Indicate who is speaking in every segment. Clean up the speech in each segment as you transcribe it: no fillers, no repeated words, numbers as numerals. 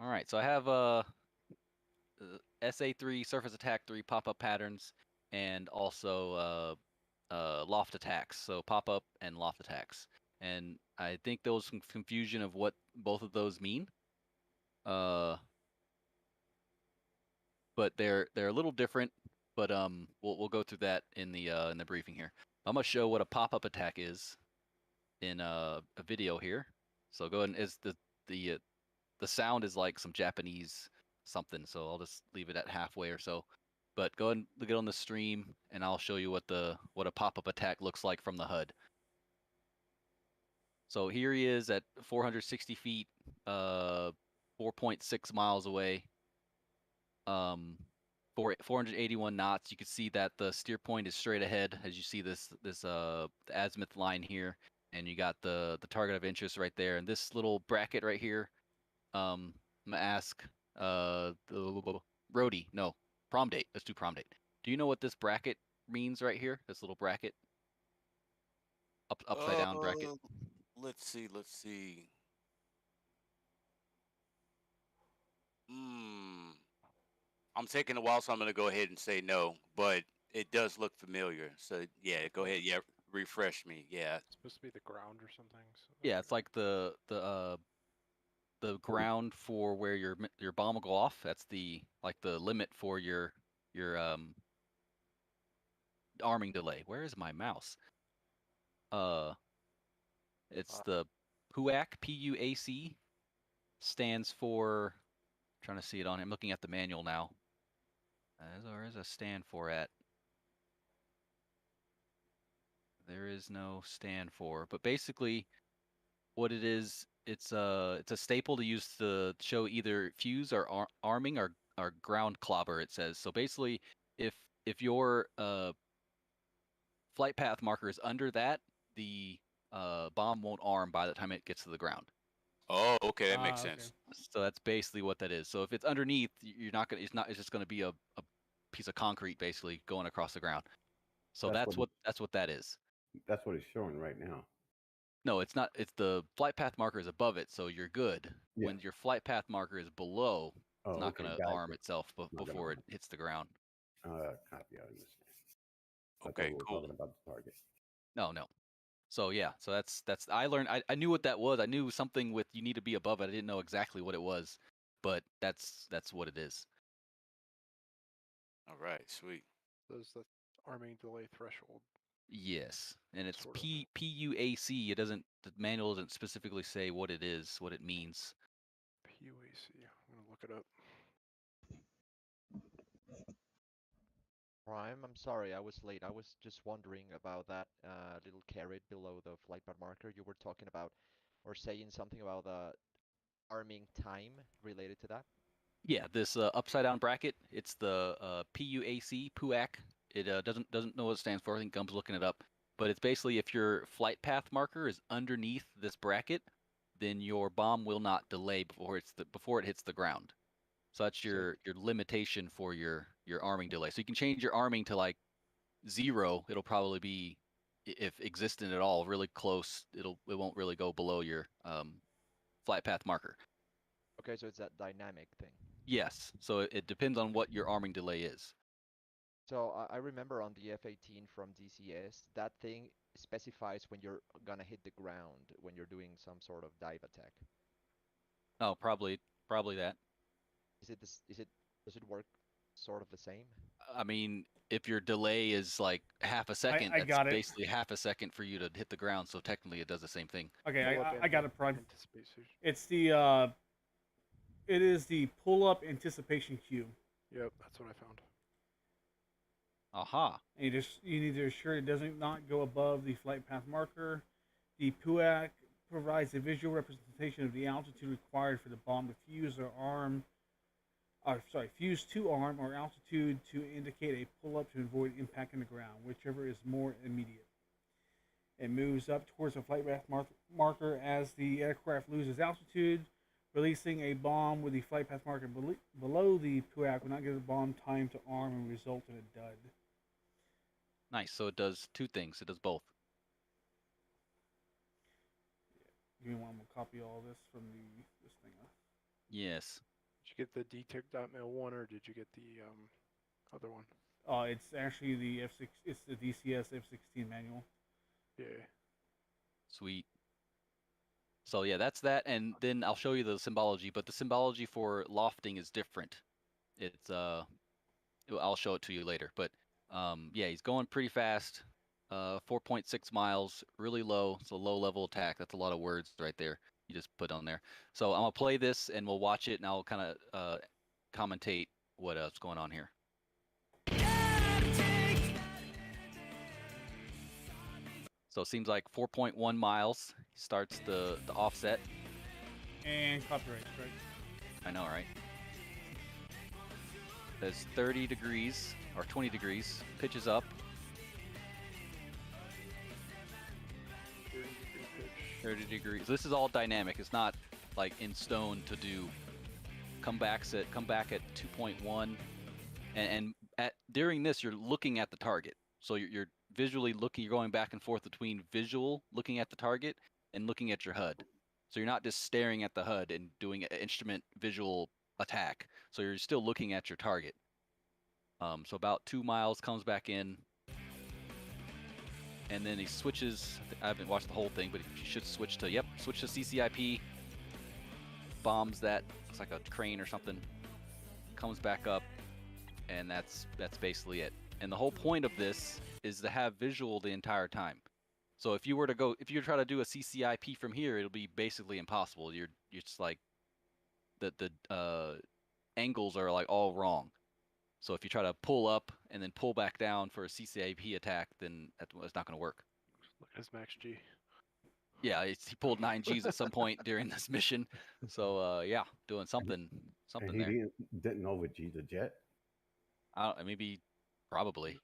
Speaker 1: All right, so I have SA3 surface attack 3 pop-up patterns, and also loft attacks. So pop-up and loft attacks, and I think there was some confusion of what both of those mean. But they're a little different. But we'll go through that in the briefing here. I'm gonna show what a pop-up attack is in a video here. So go ahead and is the sound is like some Japanese something, so I'll just leave it at halfway or so. But go ahead and look it on the stream, and I'll show you what a pop-up attack looks like from the HUD. So here he is at 460 feet, 4.6 miles away, 481 knots. You can see that the steer point is straight ahead, as you see this the azimuth line here, and you got the target of interest right there, and this little bracket right here. I'm gonna ask Brody. No, prom date. Let's do prom date. Do you know what this bracket means right here? This little bracket, upside down bracket.
Speaker 2: Uh, let's see. Let's see. Hmm. I'm taking a while, so I'm gonna go ahead and say no, but it does look familiar. So yeah, go ahead. Yeah, refresh me. Yeah.
Speaker 3: It's supposed to be the ground or something. So
Speaker 1: Yeah, it's like the ground for where your bomb will go off. That's the limit for your arming delay. Where is my mouse? Uh, it's the PUAC. PUAC stands for. Trying to see it on. I'm looking at the manual now. Where is a stand for at? There is no stand for. But basically, what it is, it's a staple to use to show either fuse or arming or ground clobber. It says so. Basically, if your flight path marker is under that, the bomb won't arm by the time it gets to the ground.
Speaker 2: Oh, okay, that makes
Speaker 4: Okay.
Speaker 2: sense.
Speaker 1: So that's basically what that is. So if it's underneath, you're not gonna. It's not. It's just gonna be a piece of concrete basically going across the ground. So that's what that is.
Speaker 5: That's what it's showing right now.
Speaker 1: No, it's not. It's the flight path marker is above it, so you're good.
Speaker 5: Yeah.
Speaker 1: When your flight path marker is below,
Speaker 5: Oh,
Speaker 1: it's not
Speaker 5: okay,
Speaker 1: going to
Speaker 5: gotcha.
Speaker 1: arm itself
Speaker 5: Not gonna
Speaker 1: before it
Speaker 5: arm.
Speaker 1: hits the ground.
Speaker 5: Copy. I understand. I thought
Speaker 2: Okay,
Speaker 5: we were
Speaker 2: cool.
Speaker 5: talking about the target.
Speaker 1: No. So yeah, so that's I learned. I knew what that was. I knew something with you need to be above it. I didn't know exactly what it was, but that's what it is.
Speaker 2: All right, sweet.
Speaker 3: there's the arming delay threshold.
Speaker 1: Yes, and it's
Speaker 3: Sort of.
Speaker 1: PUAC. It doesn't. The manual doesn't specifically say what it is, what it means.
Speaker 3: PUAC. I'm gonna look it up.
Speaker 6: Prime, I'm sorry, I was late. I was just wondering about that little caret below the flight path marker. You were talking about or saying something about the arming time related to that.
Speaker 1: Yeah, this upside down bracket. It's the PUAC. It doesn't know what it stands for. I think Gum's looking it up. But it's basically if your flight path marker is underneath this bracket, then your bomb will not delay before it hits the ground. So that's your limitation for your arming delay. So you can change your arming to like 0. It'll probably be, if existent at all, really close. It won't really go below your flight path marker.
Speaker 6: Okay, so it's that dynamic thing.
Speaker 1: Yes. So it depends on what your arming delay is.
Speaker 6: So I remember on the F-18 from DCS, that thing specifies when you're gonna hit the ground when you're doing some sort of dive attack.
Speaker 1: Oh, probably that.
Speaker 6: Is it this? Does it work sort of the same?
Speaker 1: I mean, if your delay is like half a second,
Speaker 4: I
Speaker 1: that's
Speaker 4: got it.
Speaker 1: basically half a second for you to hit the ground. So technically, it does the same thing.
Speaker 4: Okay,
Speaker 3: Pull up
Speaker 4: I got it, Prime.
Speaker 3: Anticipation.
Speaker 4: It's the it is the pull-up anticipation cue.
Speaker 3: Yep, that's what I found.
Speaker 1: Aha.
Speaker 4: And you need to ensure it doesn't not go above the flight path marker. The PUAC provides a visual representation of the altitude required for the bomb to fuse or arm. Fuse to arm or altitude to indicate a pull-up to avoid impact on the ground, whichever is more immediate. It moves up towards the flight path marker as the aircraft loses altitude. Releasing a bomb with the flight path marker below the PUAC will not give the bomb time to arm and result in a dud.
Speaker 1: Nice. So it does two things. It does both.
Speaker 4: Give me one. I'm gonna copy all this from this thing.
Speaker 1: Yes.
Speaker 3: you get the DTIC.mil1 or did you get the other one?
Speaker 4: It's actually the F6. It's the DCS F16 manual.
Speaker 3: Yeah.
Speaker 1: Sweet. So yeah, that's that, and then I'll show you the symbology. But the symbology for lofting is different. It's I'll show it to you later. But yeah, he's going pretty fast. 4.6 miles, really low. It's a low level attack. That's a lot of words right there. You just put on there. So I'm gonna play this, and we'll watch it, and I'll kind of commentate what's going on here. So it seems like 4.1 miles. He starts the offset.
Speaker 4: And copyright strike.
Speaker 1: I know, right? There's 30 degrees or 20 degrees. Pitches up.
Speaker 3: 30-degree pitch.
Speaker 1: 30 degrees. This is all dynamic. It's not like in stone to do. Come back at 2.1, and during this you're looking at the target. So you're visually looking. You're going back and forth between visual looking at the target and looking at your HUD. So you're not just staring at the HUD and doing an instrument visual attack. So you're still looking at your target. So about 2 miles, comes back in, and then he switches. I haven't watched the whole thing, but you should switch to CCIP. Bombs that. Looks like a crane or something. Comes back up, and that's basically it. And the whole point of this is to have visual the entire time. So if you try to do a CCIP from here, it'll be basically impossible. You're just like the angles are like all wrong. So if you try to pull up and then pull back down for a CCIP attack, then it's not going to work.
Speaker 3: Look at his max G.
Speaker 1: Yeah, he pulled 9 Gs at some point during this mission. So yeah, doing something
Speaker 5: And
Speaker 1: there.
Speaker 5: he didn't over G the jet.
Speaker 1: Maybe, probably.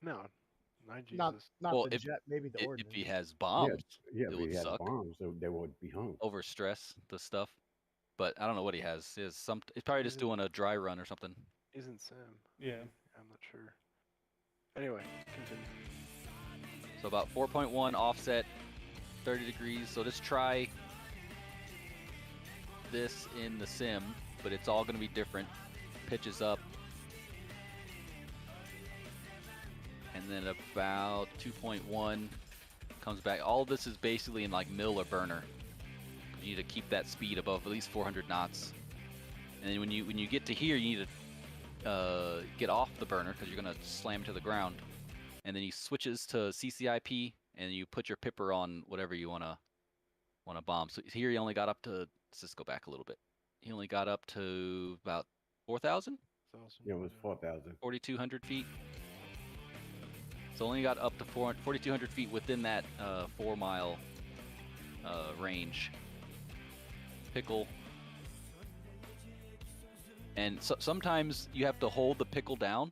Speaker 3: No, 9 Gs
Speaker 7: Not
Speaker 3: is
Speaker 7: not the
Speaker 1: if-
Speaker 7: jet, maybe the
Speaker 1: If
Speaker 7: ordnance.
Speaker 1: he has bombs,
Speaker 5: Yeah,
Speaker 1: it
Speaker 5: if
Speaker 1: would
Speaker 5: he had
Speaker 1: suck.
Speaker 5: bombs, they would be hung.
Speaker 1: Over stress the stuff. But I don't know what he has. He's probably just
Speaker 3: Is it-
Speaker 1: doing a dry run or something.
Speaker 3: isn't Sam.
Speaker 4: Yeah.
Speaker 3: I'm not sure. Anyway, continue.
Speaker 1: So about 4.1 offset, 30 degrees. So just try this in the sim, but it's all going to be different. Pitches up. And then about 2.1 comes back. All this is basically in like mill or burner. You need to keep that speed above at least 400 knots. And then when you get to here, you need to get off the burner because you're going to slam to the ground. And then he switches to CCIP, and you put your pipper on whatever you want to bomb. So here he only got up to, let's just go back a little bit. He only got up to about 4,000?
Speaker 5: Yeah, it was 4,000.
Speaker 1: 4,200 feet. So only got up to 4,200 feet within that 4 mile range. Pickle. And sometimes you have to hold the pickle down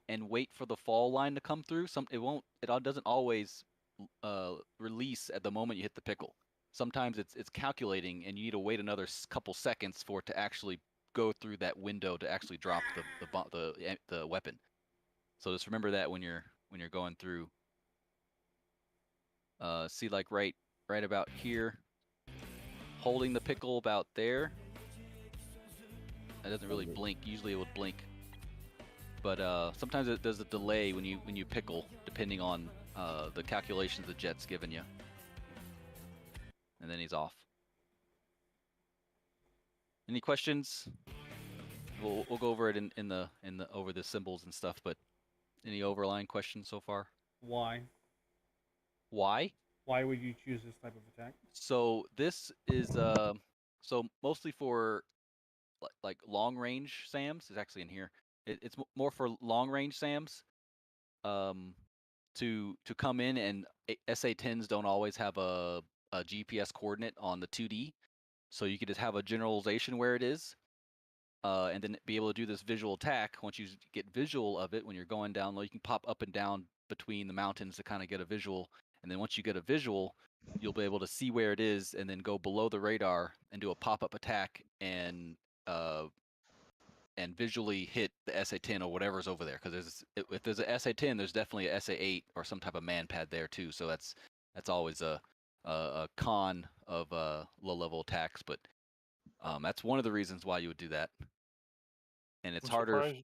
Speaker 1: and wait for the fall line to come through. It doesn't always release at the moment you hit the pickle. Sometimes it's calculating, and you need to wait another couple seconds for it to actually go through that window to actually drop the weapon. So just remember that when you're going through. See, like right about here, holding the pickle about there. It doesn't really blink. Usually it would blink, but sometimes there's a delay when you pickle, depending on the calculations the jet's given you. And then he's off. Any questions? We'll go over it in the over the symbols and stuff. But any overlying questions so far?
Speaker 4: Why?
Speaker 1: Why?
Speaker 4: Why would you choose this type of attack?
Speaker 1: So this is so mostly for like long range SAMs. It's actually in here. It's more for long range SAMs. To come in, and SA-10s don't always have a GPS coordinate on the 2D, so you could just have a generalization where it is, and then be able to do this visual attack. Once you get visual of it, when you're going down low, you can pop up and down between the mountains to kind of get a visual. And then once you get a visual, you'll be able to see where it is, and then go below the radar and do a pop-up attack and visually hit the SA-10 or whatever's over there. Because if there's a SA-10, there's definitely a SA-8 or some type of man pad there too. So that's always a con of low-level attacks. But That's one of the reasons why you would do that. And it's
Speaker 7: I'm
Speaker 1: harder.
Speaker 7: surprised.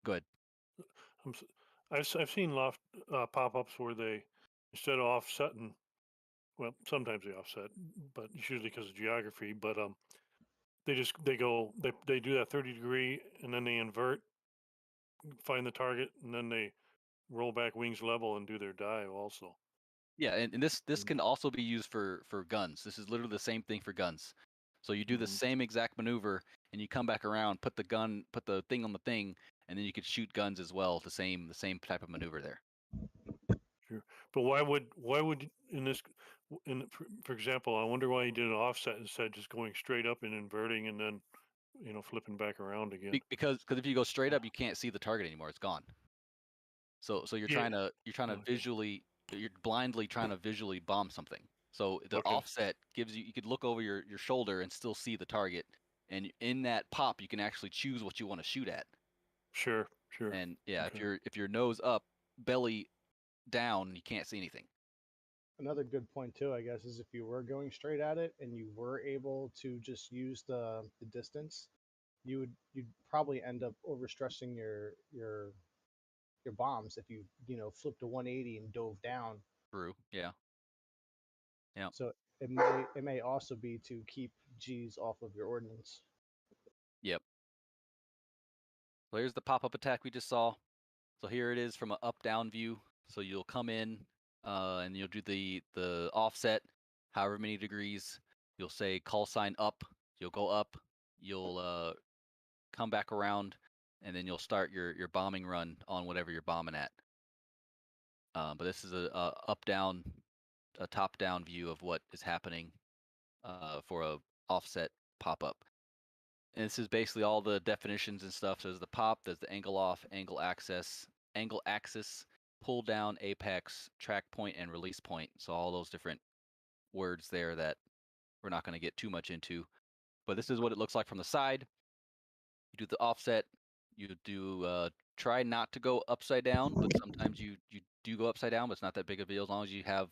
Speaker 1: Good.
Speaker 7: I've seen loft pop-ups where they, instead of offsetting, well, sometimes they offset, but it's usually because of geography. But they do that 30-degree and then they invert, find the target, and then they roll back wings level and do their dive also.
Speaker 1: Yeah, and this can also be used for guns. This is literally the same thing for guns. So you do the same exact maneuver, and you come back around, put the thing on the thing, and then you could shoot guns as well. The same type of maneuver there.
Speaker 7: Sure, but why would for example, I wonder why he did an offset instead of just going straight up and inverting and then flipping back around again.
Speaker 1: Because if you go straight up, you can't see the target anymore. It's gone. So you're
Speaker 7: Yeah.
Speaker 1: trying to
Speaker 7: Okay.
Speaker 1: visually, you're blindly trying to visually bomb something. So the
Speaker 7: Okay.
Speaker 1: offset gives you could look over your shoulder and still see the target, and in that pop you can actually choose what you want to shoot at.
Speaker 7: Sure.
Speaker 1: And yeah,
Speaker 7: Okay.
Speaker 1: if you're nose up, belly down, you can't see anything.
Speaker 8: Another good point too, I guess, is if you were going straight at it and you were able to just use the distance, you'd probably end up overstressing your bombs if you flipped a 180 and dove down.
Speaker 1: True. Yeah. Yeah.
Speaker 8: So it may also be to keep G's off of your ordnance.
Speaker 1: Yep. So here's the pop-up attack we just saw. So here it is from an up-down view. So you'll come in and you'll do the offset, however many degrees. You'll say call sign up. You'll go up. You'll come back around, and then you'll start your bombing run on whatever you're bombing at. But this is a top-down view of what is happening for a offset pop-up. And this is basically all the definitions and stuff. So there's the pop, there's the angle off, angle axis, pull down, apex, track point, and release point. So all those different words there that we're not going to get too much into. But this is what it looks like from the side. You do the offset. You do try not to go upside down, but sometimes you do go upside down, but it's not that big of a deal as long as you have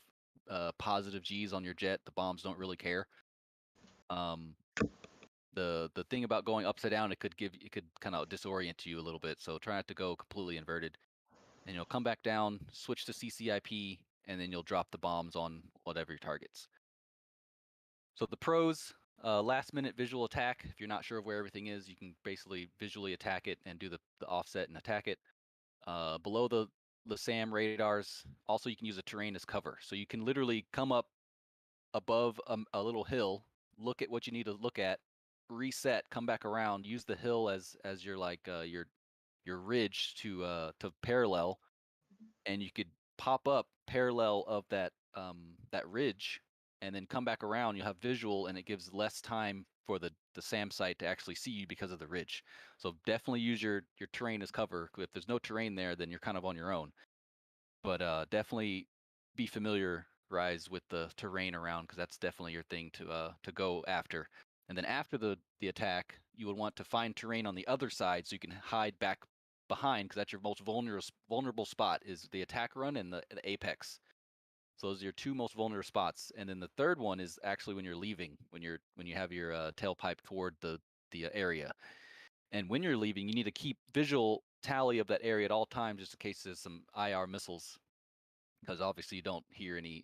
Speaker 1: positive G's on your jet. The bombs don't really care. The thing about going upside down, it could kind of disorient you a little bit. So try not to go completely inverted. And you'll come back down, switch to CCIP, and then you'll drop the bombs on whatever your targets. So the pros, last minute visual attack. If you're not sure of where everything is, you can basically visually attack it and do the offset and attack it. Below the SAM radars, also you can use a terrain as cover. So you can literally come up above a little hill, look at what you need to look at, reset, come back around, use the hill as your your ridge to parallel, and you could pop up parallel of that ridge, and then come back around. You'll have visual, and it gives less time for the SAM site to actually see you because of the ridge. So definitely use your terrain as cover. If there's no terrain there, then you're kind of on your own. But definitely be familiarized with the terrain around, because that's definitely your thing to go after. And then after the attack, you would want to find terrain on the other side so you can hide back behind, because that's your most vulnerable spot, is the attack run and the apex. So those are your two most vulnerable spots. And then the third one is actually when you're leaving, when you have your tailpipe toward the area. And when you're leaving, you need to keep visual tally of that area at all times, just in case there's some IR missiles, because obviously you don't hear any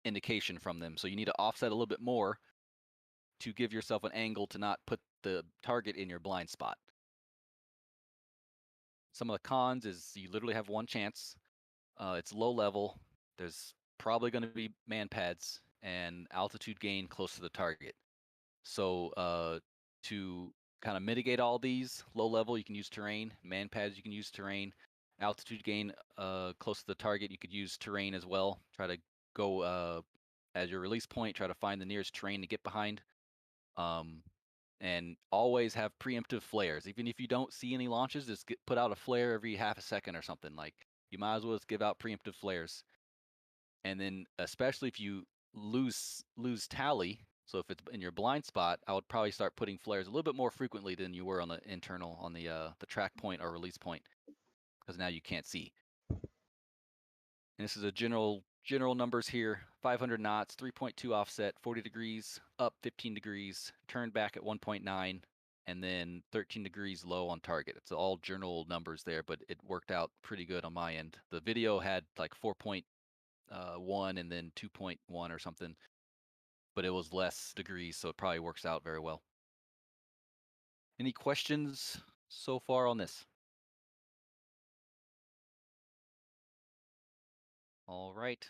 Speaker 1: indication from them. So you need to offset a little bit more to give yourself an angle to not put the target in your blind spot. Some of the cons is you literally have one chance. It's low level. There's probably going to be man pads and altitude gain close to the target. So to kind of mitigate all these, low level you can use terrain, man pads you can use terrain, altitude gain close to the target you could use terrain as well. Try to go as your release point, try to find the nearest terrain to get behind. And always have preemptive flares. Even if you don't see any launches, just put out a flare every half a second or something. Like, you might as well just give out preemptive flares. And then especially if you lose tally, so if it's in your blind spot, I would probably start putting flares a little bit more frequently than you were on the internal, on the track point or release point, because now you can't see. And this is a general general numbers here: 500 knots, 3.2 offset, 40 degrees, up 15 degrees, turn back at 1.9, and then 13 degrees low on target. It's all journal numbers there, but it worked out pretty good on my end. The video had like 4.1 and then 2.1 or something, but it was less degrees, so it probably works out very well. Any questions so far on this? All right.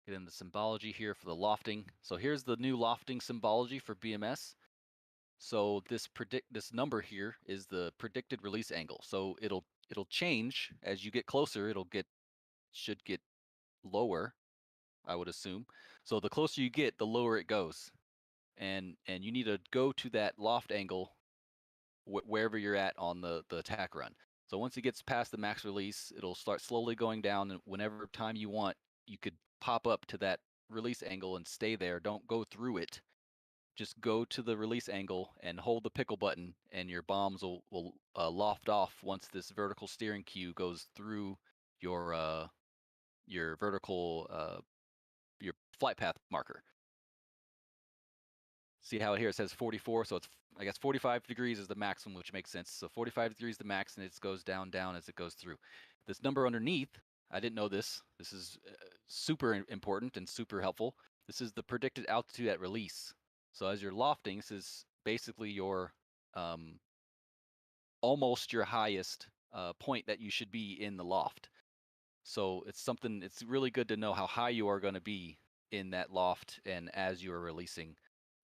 Speaker 1: Get into symbology here for the lofting. So here's the new lofting symbology for BMS. So this number here is the predicted release angle. So it'll change as you get closer. Should get lower, I would assume. So the closer you get, the lower it goes, and you need to go to that loft angle wherever you're at on the attack run. So once it gets past the max release, it'll start slowly going down, and whenever time you want, you could pop up to that release angle and stay there. Don't go through it. Just go to the release angle and hold the pickle button, and your bombs will loft off once this vertical steering cue goes through your vertical your flight path marker. See how here it says 44, so it's, I guess 45 degrees is the maximum, which makes sense. So 45 degrees is the max, and it goes down as it goes through. This number underneath, I didn't know this. This is super important and super helpful. This is the predicted altitude at release. So as you're lofting, this is basically your almost your highest point that you should be in the loft. So it's really good to know how high you are going to be in that loft and as you are releasing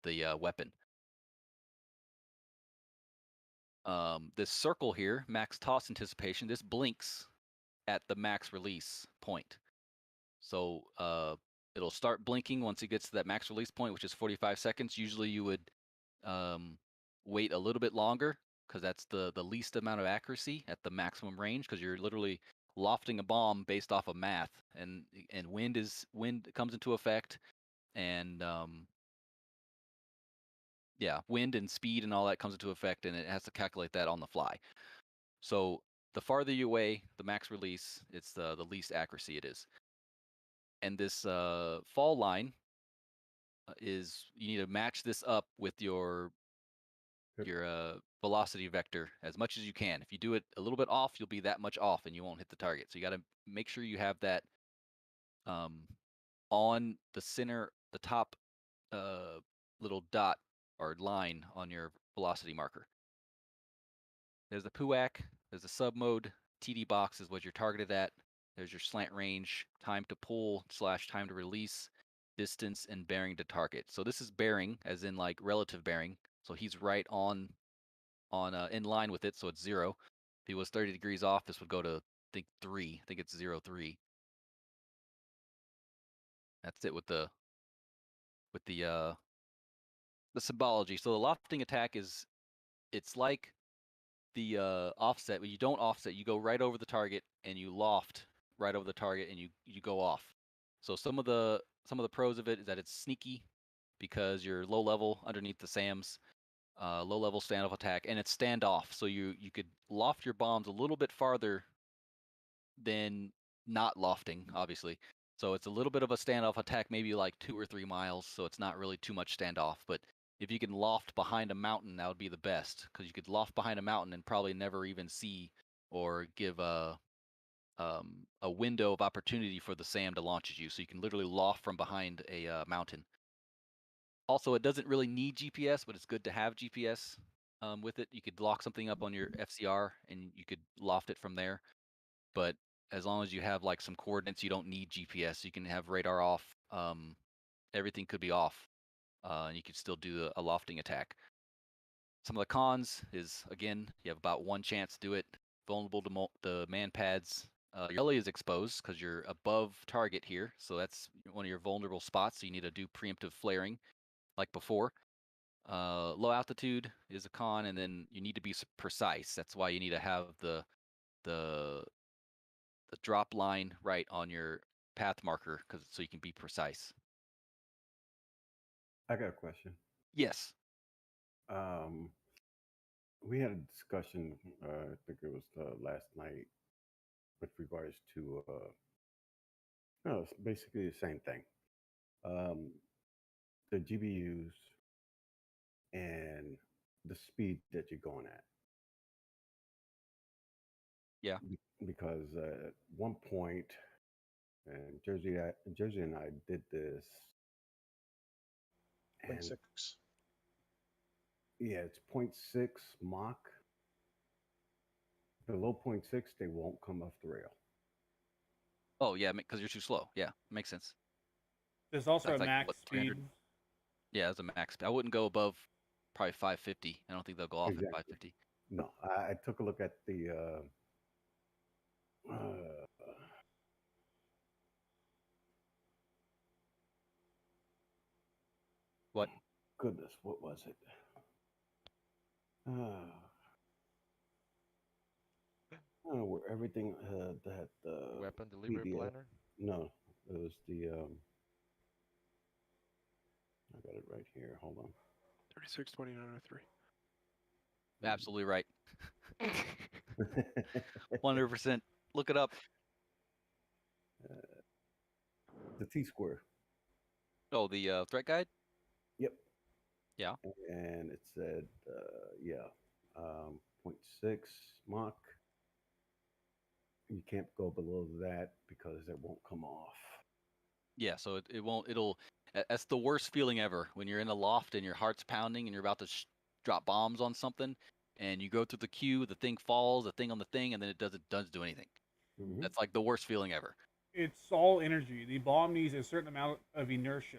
Speaker 1: the weapon. This circle here, max toss anticipation, this blinks at the max release point. So it'll start blinking once it gets to that max release point, which is 45 seconds. Usually you would wait a little bit longer because that's the least amount of accuracy at the maximum range, because you're literally lofting a bomb based off of math, and wind comes into effect, and yeah, wind and speed and all that comes into effect, and it has to calculate that on the fly. So the farther you away, the max release, it's the least accuracy it is. And this fall line is, you need to match this up with your velocity vector as much as you can. If you do it a little bit off, you'll be that much off and you won't hit the target. So you got to make sure you have that on the center, the top little dot or line on your velocity marker. There's the PUAC, there's the sub mode, TD box is what you're targeted at. There's your slant range, time to pull / time to release, distance, and bearing to target. So this is bearing, as in like relative bearing. So he's right on in line with it, so it's 0. If he was 30 degrees off, this would go to, I think, 3. I think it's 0, 3. That's it with the symbology. So the lofting attack is, it's like the offset, but you don't offset. You go right over the target and you loft right over the target and you go off. So some of the pros of it is that it's sneaky because you're low level underneath the SAMs, low level standoff attack, and it's standoff. So you could loft your bombs a little bit farther than not lofting, obviously. So it's a little bit of a standoff attack, maybe like 2 or 3 miles. So it's not really too much standoff, but if you can loft behind a mountain, that would be the best, because you could loft behind a mountain and probably never even see or give a window of opportunity for the SAM to launch at you. So you can literally loft from behind a mountain. Also, it doesn't really need GPS, but it's good to have GPS with it. You could lock something up on your FCR and you could loft it from there. But as long as you have like some coordinates, you don't need GPS. You can have radar off. Everything could be off. And you could still do a lofting attack. Some of the cons is, again, you have about 1 chance to do it. Vulnerable to the man pads. Your belly is exposed because you're above target here, so that's one of your vulnerable spots. So you need to do preemptive flaring, like before. Low altitude is a con, and then you need to be precise. That's why you need to have the drop line right on your path marker, so you can be precise.
Speaker 5: I got a question.
Speaker 1: Yes.
Speaker 5: We had a discussion, I think it was last night, with regards to No, it's basically the same thing. The GBUs and the speed that you're going at.
Speaker 1: Yeah.
Speaker 5: Because at one point, and Jersey and I did this,
Speaker 8: Point
Speaker 5: and
Speaker 8: 6.
Speaker 5: yeah, it's 0.6 Mach. Below 0.6, they won't come off the rail.
Speaker 1: Oh yeah, because you're too slow. Yeah, makes sense.
Speaker 4: There's also
Speaker 1: That's
Speaker 4: a
Speaker 1: like,
Speaker 4: max
Speaker 1: what,
Speaker 4: speed.
Speaker 1: 300? Yeah, as a max. I wouldn't go above probably 550. I don't think they'll go off at
Speaker 5: Exactly.
Speaker 1: 550.
Speaker 5: No, I took a look at the
Speaker 1: What?
Speaker 5: goodness, what was it? Where everything that
Speaker 6: Weapon delivery
Speaker 5: PDF.
Speaker 6: planner.
Speaker 5: No, it was the I got it right here. Hold on.
Speaker 3: 362903.
Speaker 1: Absolutely right. 100%. Look it up.
Speaker 5: The T-square.
Speaker 1: Oh, the threat guide?
Speaker 5: Yep.
Speaker 1: Yeah.
Speaker 5: And it said, 0.6 Mach. You can't go below that because it won't come off.
Speaker 1: Yeah, so it won't, that's the worst feeling ever when you're in a loft and your heart's pounding and you're about to drop bombs on something and you go through the queue, the thing falls, the thing on the thing, and then it doesn't do anything.
Speaker 5: Mm-hmm.
Speaker 1: That's like the worst feeling ever.
Speaker 4: It's all energy. The bomb needs a certain amount of inertia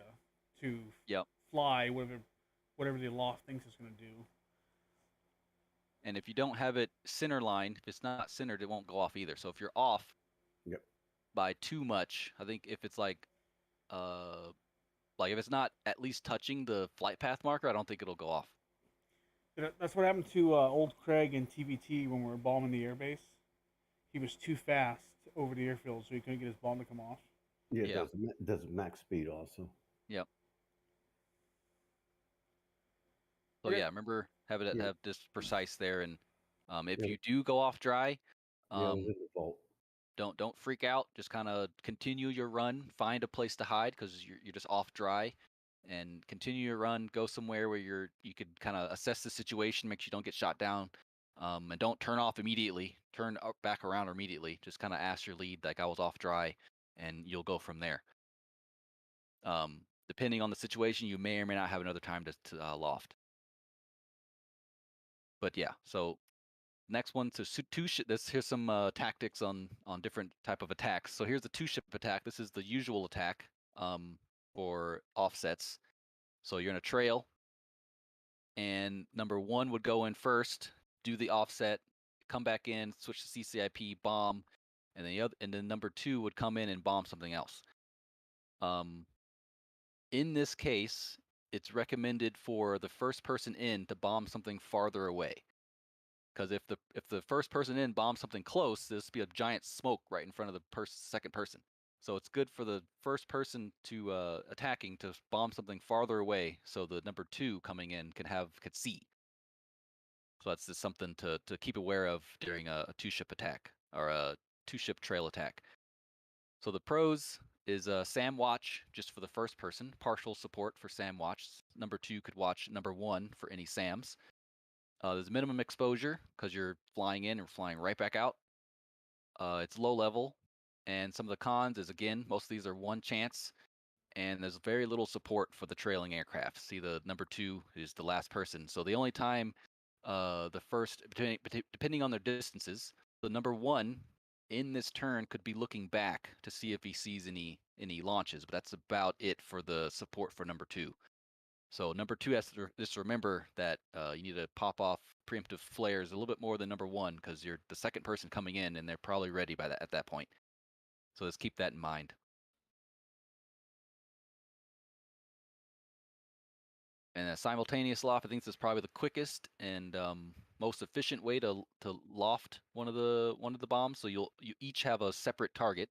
Speaker 4: to
Speaker 1: Yep.
Speaker 4: fly whatever the loft thinks it's going to do.
Speaker 1: And if you don't have it center line, if it's not centered, it won't go off either. So if you're off
Speaker 5: Yep.
Speaker 1: by too much, I think if it's like if it's not at least touching the flight path marker, I don't think it'll go off.
Speaker 4: That's what happened to old Craig in TVT when we were bombing the airbase. He was too fast over the airfield, so he couldn't get his bomb to come off.
Speaker 5: Yeah,
Speaker 1: Yeah.
Speaker 5: it does max speed also.
Speaker 1: Yep. So
Speaker 4: Okay.
Speaker 1: yeah, remember have it
Speaker 5: Yeah.
Speaker 1: have this precise there, and if
Speaker 5: Yeah.
Speaker 1: you do go off dry,
Speaker 5: Yeah, it was in the vault.
Speaker 1: don't freak out. Just kind of continue your run. Find a place to hide because you're just off dry, and continue your run. Go somewhere where you could kind of assess the situation, make sure you don't get shot down, and don't turn off immediately. Turn back around immediately. Just kind of ask your lead like I was off dry, and you'll go from there. Depending on the situation, you may or may not have another time to loft. But yeah, so next one, so here's some tactics on different type of attacks. So here's the 2-ship attack. This is the usual attack for offsets. So you're in a trail, and number 1 would go in first, do the offset, come back in, switch to CCIP, bomb, and then number 2 would come in and bomb something else. In this case, it's recommended for the first person in to bomb something farther away. Because if the first person in bombs something close, this would be a giant smoke right in front of the second person. So it's good for the first person to attacking to bomb something farther away, so the number 2 coming in could see. So that's just something to keep aware of during a 2-ship attack or a 2-ship trail attack. So the pros is SAM watch just for the first person, partial support for SAM watch. Number 2 could watch number 1 for any SAMs. There's minimum exposure because you're flying in and flying right back out. It's low level, and some of the cons is, again, most of these are 1 chance, and there's very little support for the trailing aircraft. See, the number 2 is the last person. So the only time the first, depending on their distances, the number 1 in this turn could be looking back to see if he sees any launches, but that's about it for the support for number 2. So number 2 has to just remember that you need to pop off preemptive flares a little bit more than number 1 because you're the second person coming in and they're probably ready at that point. So let's keep that in mind. And a simultaneous loft, I think this is probably the quickest and most efficient way to loft one of the bombs. So you each have a separate target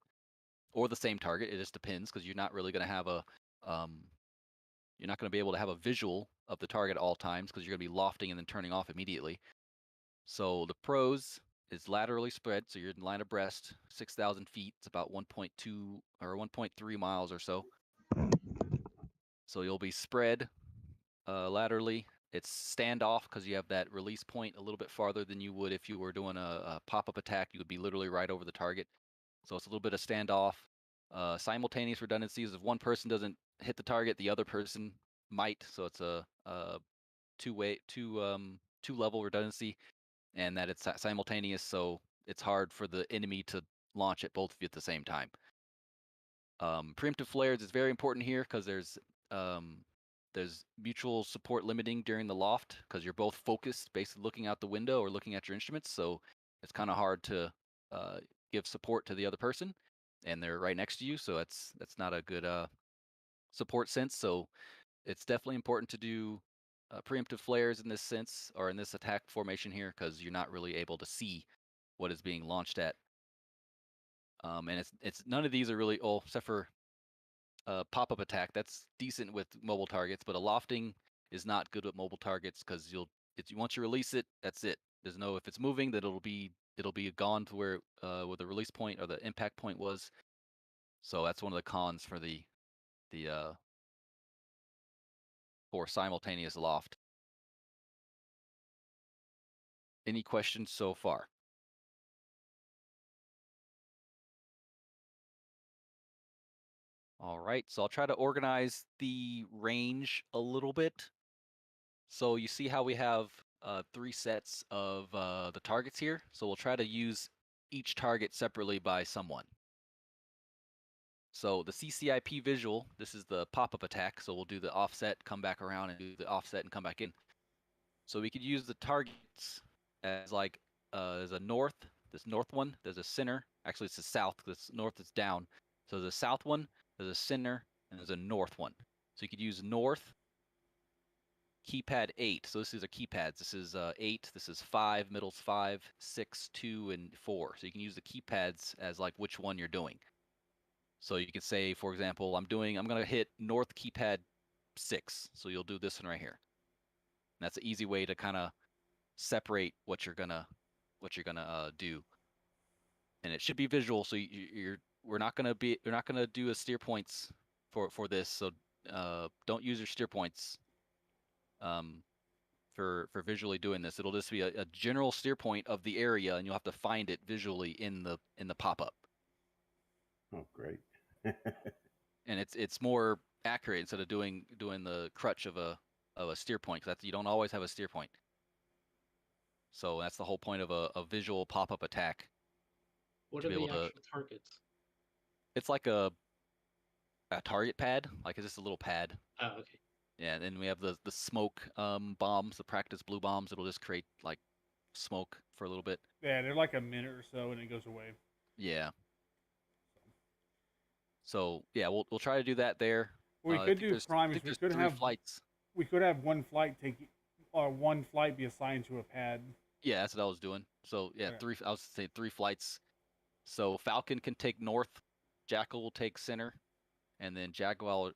Speaker 1: or the same target. It just depends because you're not really going to have you're not going to be able to have a visual of the target at all times because you're going to be lofting and then turning off immediately. So the pros is laterally spread, so you're in line abreast, 6,000 feet. It's about 1.2 or 1.3 miles or so. So you'll be spread laterally. It's standoff because you have that release point a little bit farther than you would if you were doing a pop-up attack. You would be literally right over the target. So it's a little bit of standoff. Simultaneous redundancies. If one person doesn't hit the target, the other person might. So it's a two-level redundancy, and that it's simultaneous. So it's hard for the enemy to launch at both of you at the same time. Preemptive flares is very important here because there's mutual support limiting during the loft because you're both focused, basically looking out the window or looking at your instruments. So it's kind of hard to give support to the other person, and they're right next to you. So that's not a good support sense. So it's definitely important to do preemptive flares in this sense, or in this attack formation here, because you're not really able to see what is being launched at. And it's none of these are really, except for pop-up attack. That's decent with mobile targets, but a lofting is not good with mobile targets because once you release it, that's it. There's no, if it's moving, that it'll be gone to where the release point or the impact point was. So that's one of the cons for the for simultaneous loft. Any questions so far? All right, so I'll try to organize the range a little bit. So you see how we have 3 sets of the targets here. So we'll try to use each target separately by someone. So the CCIP visual, this is the pop-up attack. So we'll do the offset, come back around, and do the offset and come back in. So we could use the targets as like there's a north, this north one, there's a center. Actually, it's a south. This north is down. So there's a south one, there's a center, and there's a north one. So you could use north, keypad 8. So this is a keypads. This is 8. This is 5. Middle's 5, 6, 2, and 4. So you can use the keypads as like which one you're doing. So you could say, for example, I'm going to hit north keypad 6. So you'll do this one right here. And that's an easy way to kind of separate what you're gonna do. And it should be visual. So we're not gonna do a steer points for this. So don't use your steer points for visually doing this. It'll just be a general steer point of the area, and you'll have to find it visually in the pop-up.
Speaker 5: Oh, great.
Speaker 1: And it's more accurate instead of doing the crutch of a steer point, because you don't always have a steer point. So that's the whole point of a visual pop-up attack.
Speaker 9: What are the actual targets?
Speaker 1: It's like a target pad, like it's just a little pad.
Speaker 9: Oh, okay.
Speaker 1: Yeah, and then we have the smoke bombs, the practice blue bombs. It'll just create like smoke for a little bit.
Speaker 4: Yeah, they're like a minute or so, and it goes away.
Speaker 1: Yeah. So yeah, we'll try to do that there.
Speaker 4: What we could do, Prime, is we could have
Speaker 1: flights.
Speaker 4: We could have one flight one flight be assigned to a pad.
Speaker 1: Yeah, that's what I was doing. So yeah,
Speaker 4: Okay.
Speaker 1: I was saying 3 flights. So Falcon can take north, Jackal will take center, and then Jaguar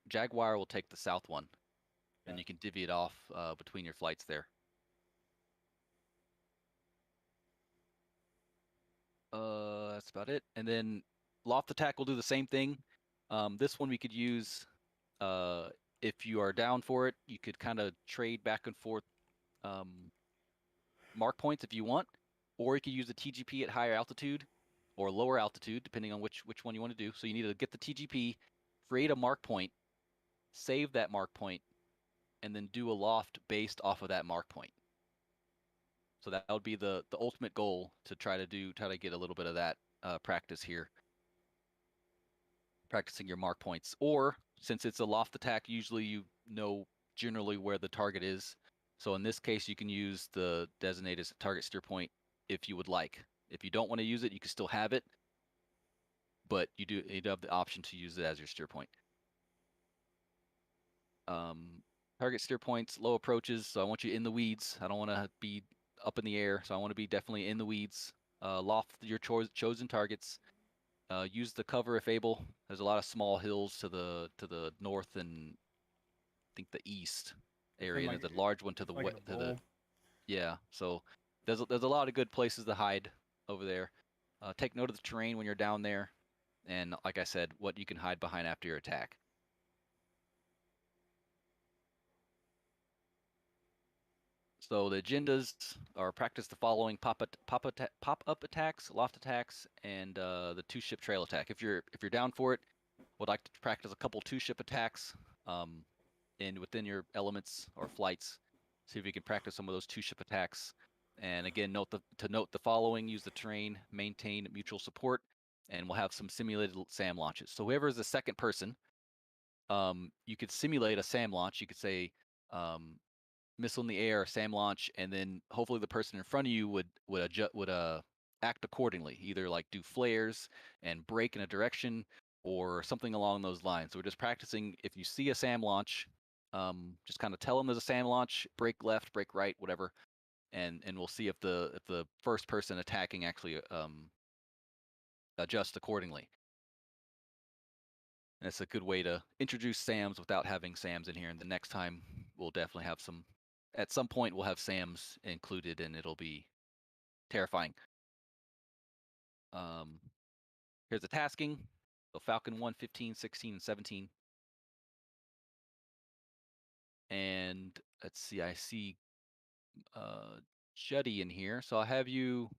Speaker 1: will take the south one. And
Speaker 4: Yeah.
Speaker 1: you can divvy it off between your flights there. That's about it. And then loft attack will do the same thing. This one we could use if you are down for it. You could kind of trade back and forth mark points if you want, or you could use the TGP at higher altitude or lower altitude, depending on which one you want to do. So you need to get the TGP, create a mark point, save that mark point, and then do a loft based off of that mark point. So that would be the ultimate goal, to try to get a little bit of that practice here, practicing your mark points. Or since it's a loft attack, usually you know generally where the target is. So in this case, you can use the designated target steer point if you would like. If you don't want to use it, you can still have it, but you do have the option to use it as your steer point. Target steer points, low approaches. So I want you in the weeds. I don't want to be up in the air. So I want to be definitely in the weeds. Loft your chosen targets. Use the cover if able. There's a lot of small hills to the north and I think the east area.
Speaker 4: Like,
Speaker 1: and there's a large one to the
Speaker 4: like
Speaker 1: west.
Speaker 4: in a bowl.
Speaker 1: Yeah. So there's a lot of good places to hide. over there. Take note of the terrain when you're down there, and like I said, what you can hide behind after your attack. So the agendas are practice the following: pop-up attacks, loft attacks, and the two-ship trail attack. If you're down for it, would like to practice a couple two-ship attacks, and within your elements or flights, see if you can practice some of those two-ship attacks. And again, note the following: use the terrain, maintain mutual support, and we'll have some simulated SAM launches. So whoever is the second person, you could simulate a SAM launch. You could say missile in the air, SAM launch, and then hopefully the person in front of you would act accordingly, either like do flares and brake in a direction or something along those lines. So we're just practicing. If you see a SAM launch, just kind of tell them there's a SAM launch, brake left, brake right, whatever, and we'll see if the first person attacking actually adjusts accordingly. And it's a good way to introduce SAMs without having SAMs in here. And the next time we'll definitely have some. At some point, we'll have SAMs included, and it'll be terrifying. Here's the tasking. So Falcon 1, 15, 16, and 17. And let's see, I see Juddy in here. So I'll have you.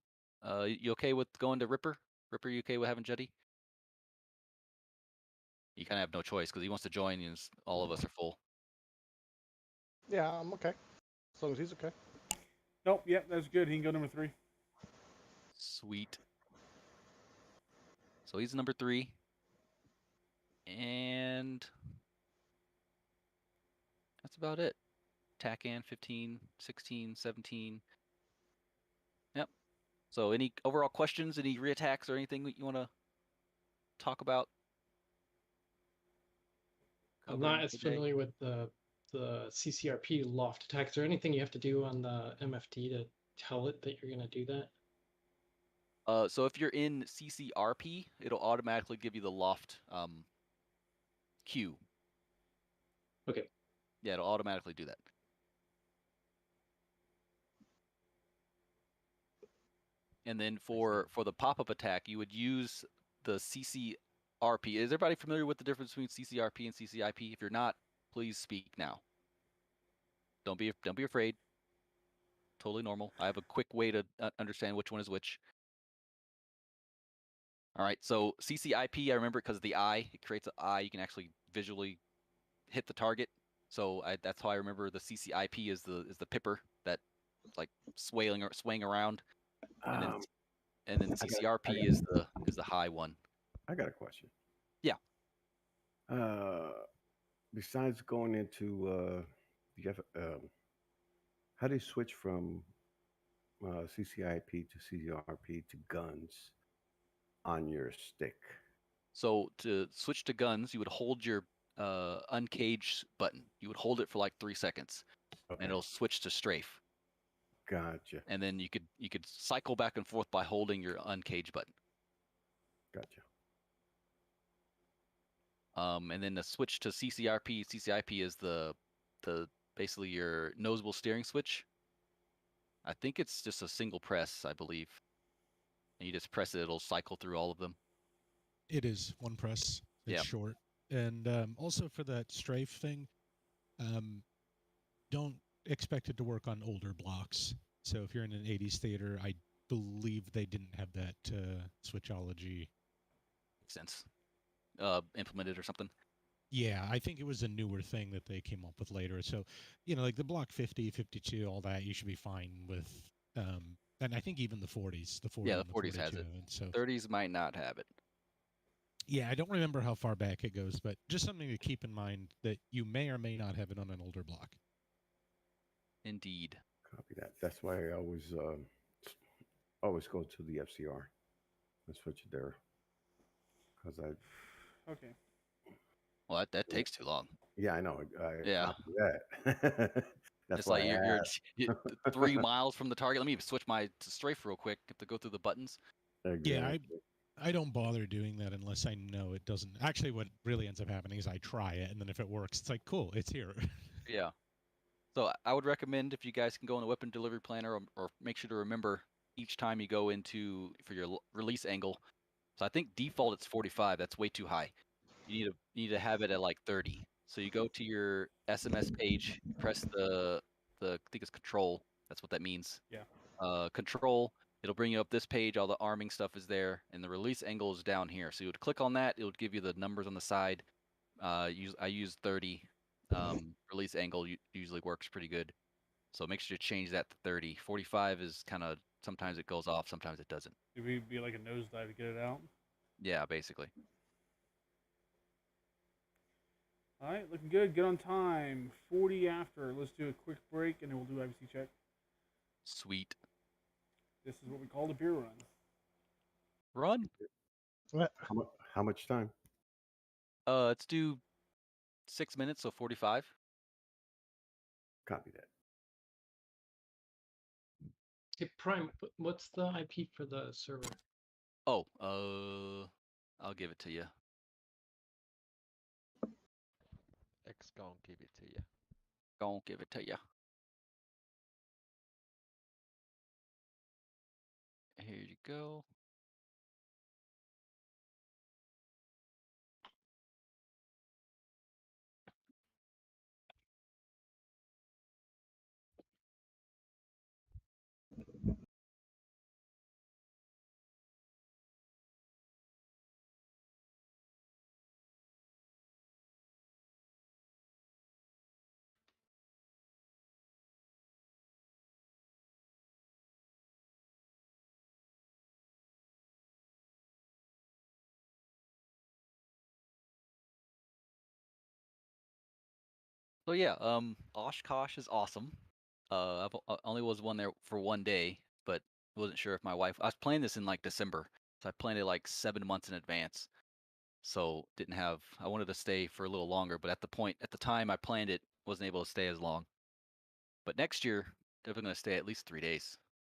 Speaker 1: You okay with going to Ripper? Ripper, you okay with having Juddy? You kind of have no choice because he wants to join, and all of us are full.
Speaker 8: Yeah, I'm okay. As long as he's okay.
Speaker 4: Nope, yep, that's good. He can go number 3.
Speaker 1: Sweet. So he's number 3. And that's about it. TACAN 15, 16, 17. Yep. So any overall questions, any reattacks or anything that you want to talk about?
Speaker 9: I'm not as familiar with the CCRP loft attack. Is there anything you have to do on the MFT to tell it that you're going to do that?
Speaker 1: So if you're in CCRP, it'll automatically give you the loft queue.
Speaker 9: Okay.
Speaker 1: Yeah, it'll automatically do that. And then for the pop-up attack, you would use the CCRP. Is everybody familiar with the difference between CCRP and CCIP? If you're not, please speak now. Don't be afraid. Totally normal. I have a quick way to understand which one is which. All right, so CCIP, I remember because of the eye. It creates an eye. You can actually visually hit the target. So that's how I remember the CCIP is the pipper that like swaying around, and then CCRP is the high one.
Speaker 5: I got a question.
Speaker 1: Yeah.
Speaker 5: Besides going into how do you switch from CCIP to CCRP to guns on your stick?
Speaker 1: So to switch to guns, you would hold your uncage button. You would hold it for like 3 seconds, and it'll switch to strafe.
Speaker 5: Gotcha.
Speaker 1: And then you could cycle back and forth by holding your uncage button.
Speaker 5: Gotcha.
Speaker 1: And then the switch to CCRP, CCIP is the basically your noseable steering switch. I think it's just a single press, I believe. And you just press it, it'll cycle through all of them.
Speaker 10: It is one press. It's short. And also for that strafe thing, don't expect it to work on older blocks. So if you're in an 80s theater, I believe they didn't have that switchology.
Speaker 1: Makes sense. Implemented or something.
Speaker 10: Yeah, I think it was a newer thing that they came up with later. So, like the block 50, 52, all that, you should be fine with. And I think even the 40s. The 40
Speaker 1: yeah, the
Speaker 10: and
Speaker 1: 40s has it.
Speaker 10: And so
Speaker 1: 30s might not have it.
Speaker 10: Yeah, I don't remember how far back it goes, but just something to keep in mind that you may or may not have it on an older block.
Speaker 1: Indeed.
Speaker 5: Copy that. That's why I always go to the FCR and switch it there. Because
Speaker 4: Okay.
Speaker 1: Well, that takes too long.
Speaker 5: Yeah, I know.
Speaker 1: Yeah.
Speaker 5: That. That's
Speaker 1: it's like you're 3 miles from the target. Let me switch to strafe real quick. Have to go through the buttons.
Speaker 5: Exactly.
Speaker 10: Yeah, I don't bother doing that unless I know it doesn't. Actually, what really ends up happening is I try it, and then if it works, it's like, cool, it's here.
Speaker 1: Yeah. So I would recommend if you guys can go on the weapon delivery planner or make sure to remember each time you go into for your release angle. So I think default it's 45. That's way too high. You need to have it at like 30. So you go to your SMS page, press the I think it's control. That's what that means.
Speaker 4: Yeah.
Speaker 1: Control. It'll bring you up this page. All the arming stuff is there, and the release angle is down here. So you would click on that. It would give you the numbers on the side. I use 30. Release angle usually works pretty good. So make sure to change that to 30. 45 is kind of sometimes it goes off, sometimes it doesn't.
Speaker 4: It would be like a nosedive to get it out.
Speaker 1: Yeah, basically.
Speaker 4: All right, looking good. Good on time. 40 after. Let's do a quick break, and then we'll do IBC check.
Speaker 1: Sweet.
Speaker 4: This is what we call the beer run.
Speaker 1: Run.
Speaker 5: How much time?
Speaker 1: Let's do 6 minutes, so 45.
Speaker 5: Copy that.
Speaker 9: Hey, Prime, what's the IP for the server?
Speaker 1: Oh, I'll give it to you.
Speaker 6: X gon' give it to you.
Speaker 1: Gonna give it to you. Here you go. So yeah, Oshkosh is awesome. I only was one there for 1 day, but wasn't sure if my wife. I was planning this in like December, so I planned it like 7 months in advance. So didn't have. I wanted to stay for a little longer, but at the time I planned it, wasn't able to stay as long. But next year, definitely gonna stay at least 3 days,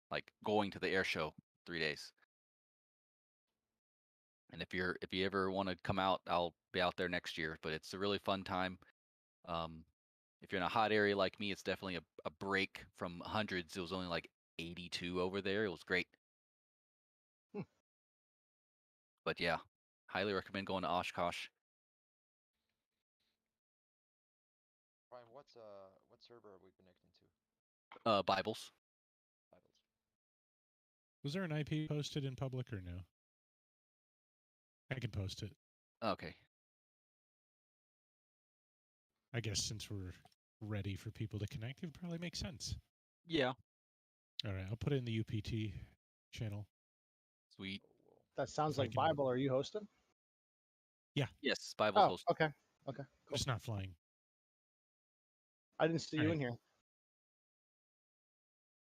Speaker 1: like going to the air show 3 days. And if you ever want to come out, I'll be out there next year. But it's a really fun time. If you're in a hot area like me, it's definitely a break from hundreds. It was only like 82 over there. It was great. But yeah, highly recommend going to Oshkosh.
Speaker 6: Prime, what server are we connecting to?
Speaker 1: Bibles.
Speaker 6: Bibles.
Speaker 10: Was there an IP posted in public or no? I can post it.
Speaker 1: Okay.
Speaker 10: I guess since we're ready for people to connect, it would probably make sense.
Speaker 1: Yeah.
Speaker 10: All right, I'll put it in the UPT channel.
Speaker 1: Sweet.
Speaker 8: That sounds
Speaker 10: If I
Speaker 8: like
Speaker 10: can-
Speaker 8: Bible. Are you hosting?
Speaker 1: Yes, Bible's
Speaker 8: Oh,
Speaker 1: host.
Speaker 8: okay. Okay.
Speaker 10: I'm just not flying.
Speaker 8: I didn't see you
Speaker 10: Alright.
Speaker 8: in here.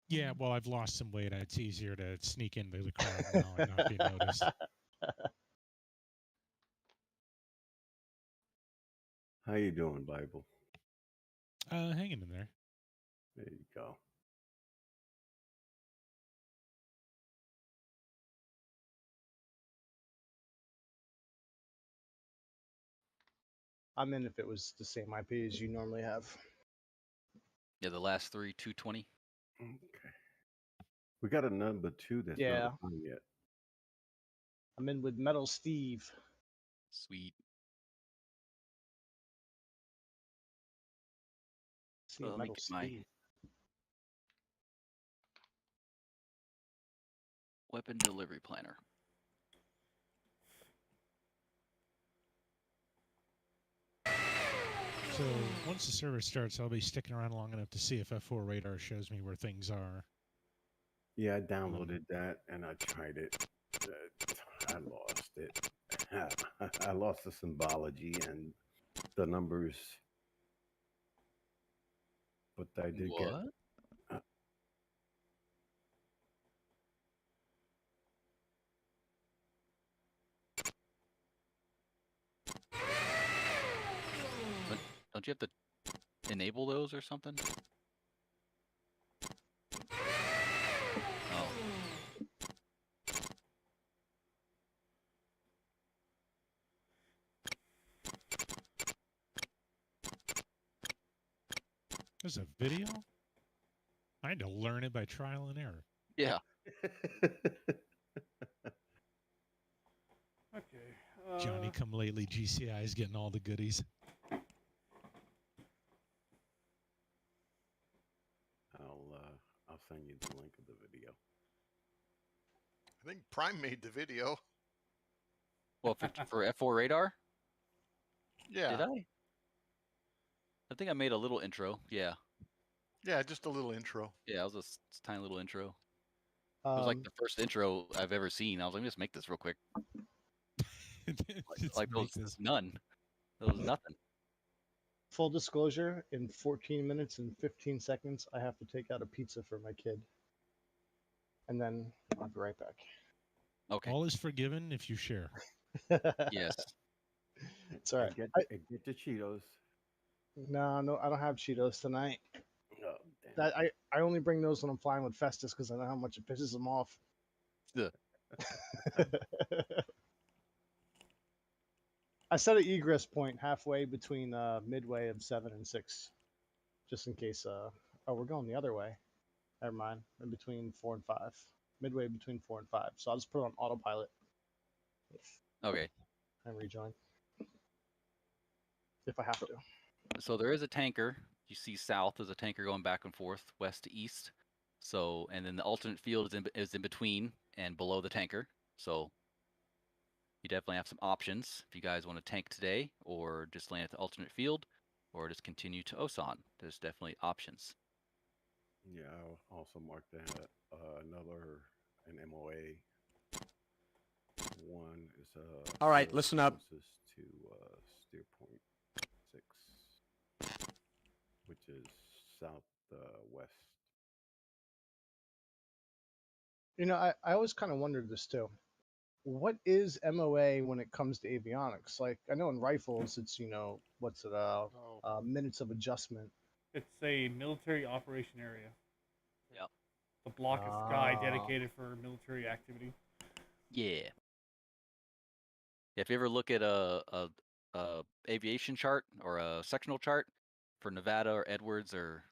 Speaker 10: Yeah, well, I've lost some weight. It's easier to sneak into the crowd now and not be noticed.
Speaker 5: How you doing, Bible?
Speaker 10: Hanging in there.
Speaker 5: There you go.
Speaker 8: I'm in if it was the same IP as you normally have.
Speaker 1: Yeah, the last three, 220.
Speaker 5: Okay. We got a number 2 that's
Speaker 8: Yeah.
Speaker 5: not on yet.
Speaker 8: I'm in with Metal Steve.
Speaker 1: Sweet.
Speaker 8: See
Speaker 1: Let me
Speaker 8: Metal
Speaker 1: get my
Speaker 8: Steve.
Speaker 1: weapon delivery planner.
Speaker 10: So once the server starts, I'll be sticking around long enough to see if F4 radar shows me where things are.
Speaker 5: Yeah, I downloaded that and I tried it. I lost it. I lost the symbology and the numbers. But I did get.
Speaker 1: What? Don't you have to enable those or something? Oh.
Speaker 10: There's a video? I had to learn it by trial and error.
Speaker 1: Yeah.
Speaker 4: Okay.
Speaker 10: Johnny come lately, GCI is getting all the goodies.
Speaker 5: I'll send you the link of the video.
Speaker 11: I think Prime made the video.
Speaker 1: Well, for F4 radar,
Speaker 11: Yeah.
Speaker 1: did I? I think I made a little intro. Yeah.
Speaker 11: Yeah, just a little intro.
Speaker 1: Yeah, it was a tiny little intro. It was like the first intro I've ever seen. I was like, let me just make this real quick. Like there was none. There was nothing.
Speaker 8: Full disclosure, in 14 minutes and 15 seconds, I have to take out a pizza for my kid. And then I'll be right back.
Speaker 1: Okay.
Speaker 10: All is forgiven if you share.
Speaker 1: Yes.
Speaker 8: It's all right.
Speaker 5: And get the Cheetos.
Speaker 8: No, I don't have Cheetos tonight.
Speaker 5: Oh, damn.
Speaker 8: I only bring those when I'm flying with Festus because I know how much it pisses them off.
Speaker 1: Yeah.
Speaker 8: I set an egress point halfway between midway of 7 and 6, just in case. Oh, we're going the other way. Never mind. In between 4 and 5. Midway between 4 and 5. So I'll just put it on autopilot.
Speaker 1: Okay.
Speaker 8: And rejoin. If I have to.
Speaker 1: So there is a tanker. You see south, there's a tanker going back and forth, west to east. So, and then the alternate field is in between and below the tanker. So you definitely have some options if you guys want to tank today, or just land at the alternate field, or just continue to Osan. There's definitely options.
Speaker 5: Yeah, I'll also mark that an MOA. One is
Speaker 12: all right, listen up.
Speaker 5: Closest to steer point 6, which is southwest.
Speaker 8: You know, I always kind of wondered this too. What is MOA when it comes to avionics? Like, I know in rifles, it's, what's it, minutes of adjustment.
Speaker 4: It's a military operation area.
Speaker 1: Yep.
Speaker 4: The block of sky dedicated for military activity.
Speaker 1: Yeah. If you ever look at a aviation chart or a sectional chart for Nevada or Edwards, or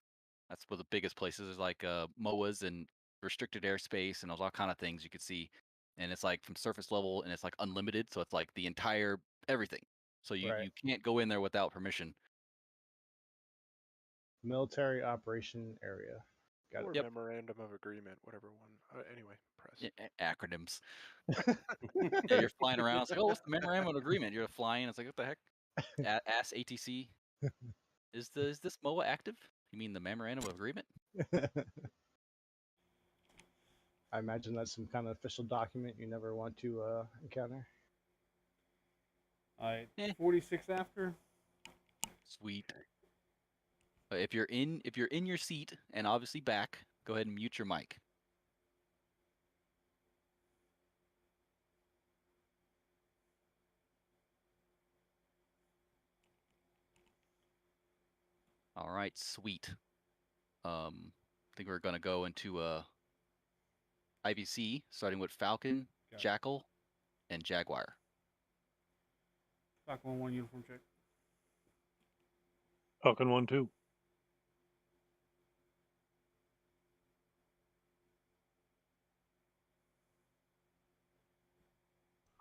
Speaker 1: that's one of the biggest places. There's like MOAs and restricted airspace and all kind of things you could see, and it's like from surface level and it's like unlimited, so it's like the entire everything. So you can't go in there without permission.
Speaker 8: Military operation area. Got
Speaker 3: or
Speaker 8: it.
Speaker 3: memorandum of agreement, whatever one. Anyway, press.
Speaker 1: Acronyms. Yeah, you're flying around. It's like, oh, what's the memorandum of agreement? You're flying. It's like, what the heck? Ask ATC. Is this MOA active? You mean the memorandum of agreement?
Speaker 8: I imagine that's some kind of official document you never want to encounter.
Speaker 4: 46 after.
Speaker 1: Sweet. If you're in your seat and obviously back, go ahead and mute your mic. All right, sweet. I think we're gonna go into IVC, starting with Falcon, Jackal, and Jaguar.
Speaker 4: Falcon 1 uniform check.
Speaker 7: Falcon 1-2.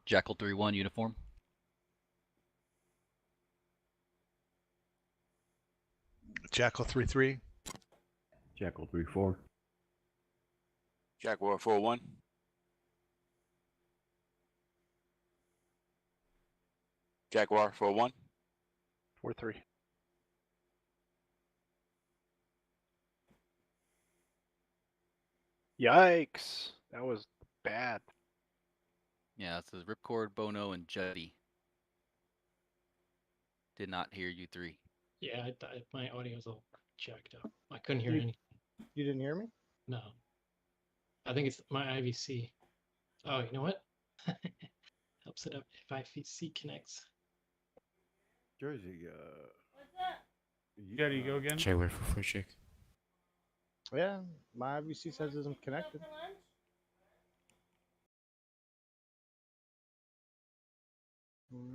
Speaker 1: Jackal 3-1 uniform.
Speaker 12: Jackal 3-3.
Speaker 5: Jackal 3-4.
Speaker 2: Jaguar 4-1. Jaguar 4-1.
Speaker 3: 4-3. Yikes! That was bad.
Speaker 1: Yeah, it says Ripcord, Bono, and Juddy. Did not hear you three.
Speaker 9: Yeah, my audio's all jacked up. I couldn't hear anything.
Speaker 8: You didn't hear me?
Speaker 9: No. I think it's my IVC. Oh, you know what? Helps it up if IVC connects.
Speaker 5: Jersey,
Speaker 4: What's that? Juddy, go again.
Speaker 12: Jaguar for free check.
Speaker 8: Yeah, my IVC says I'm connected.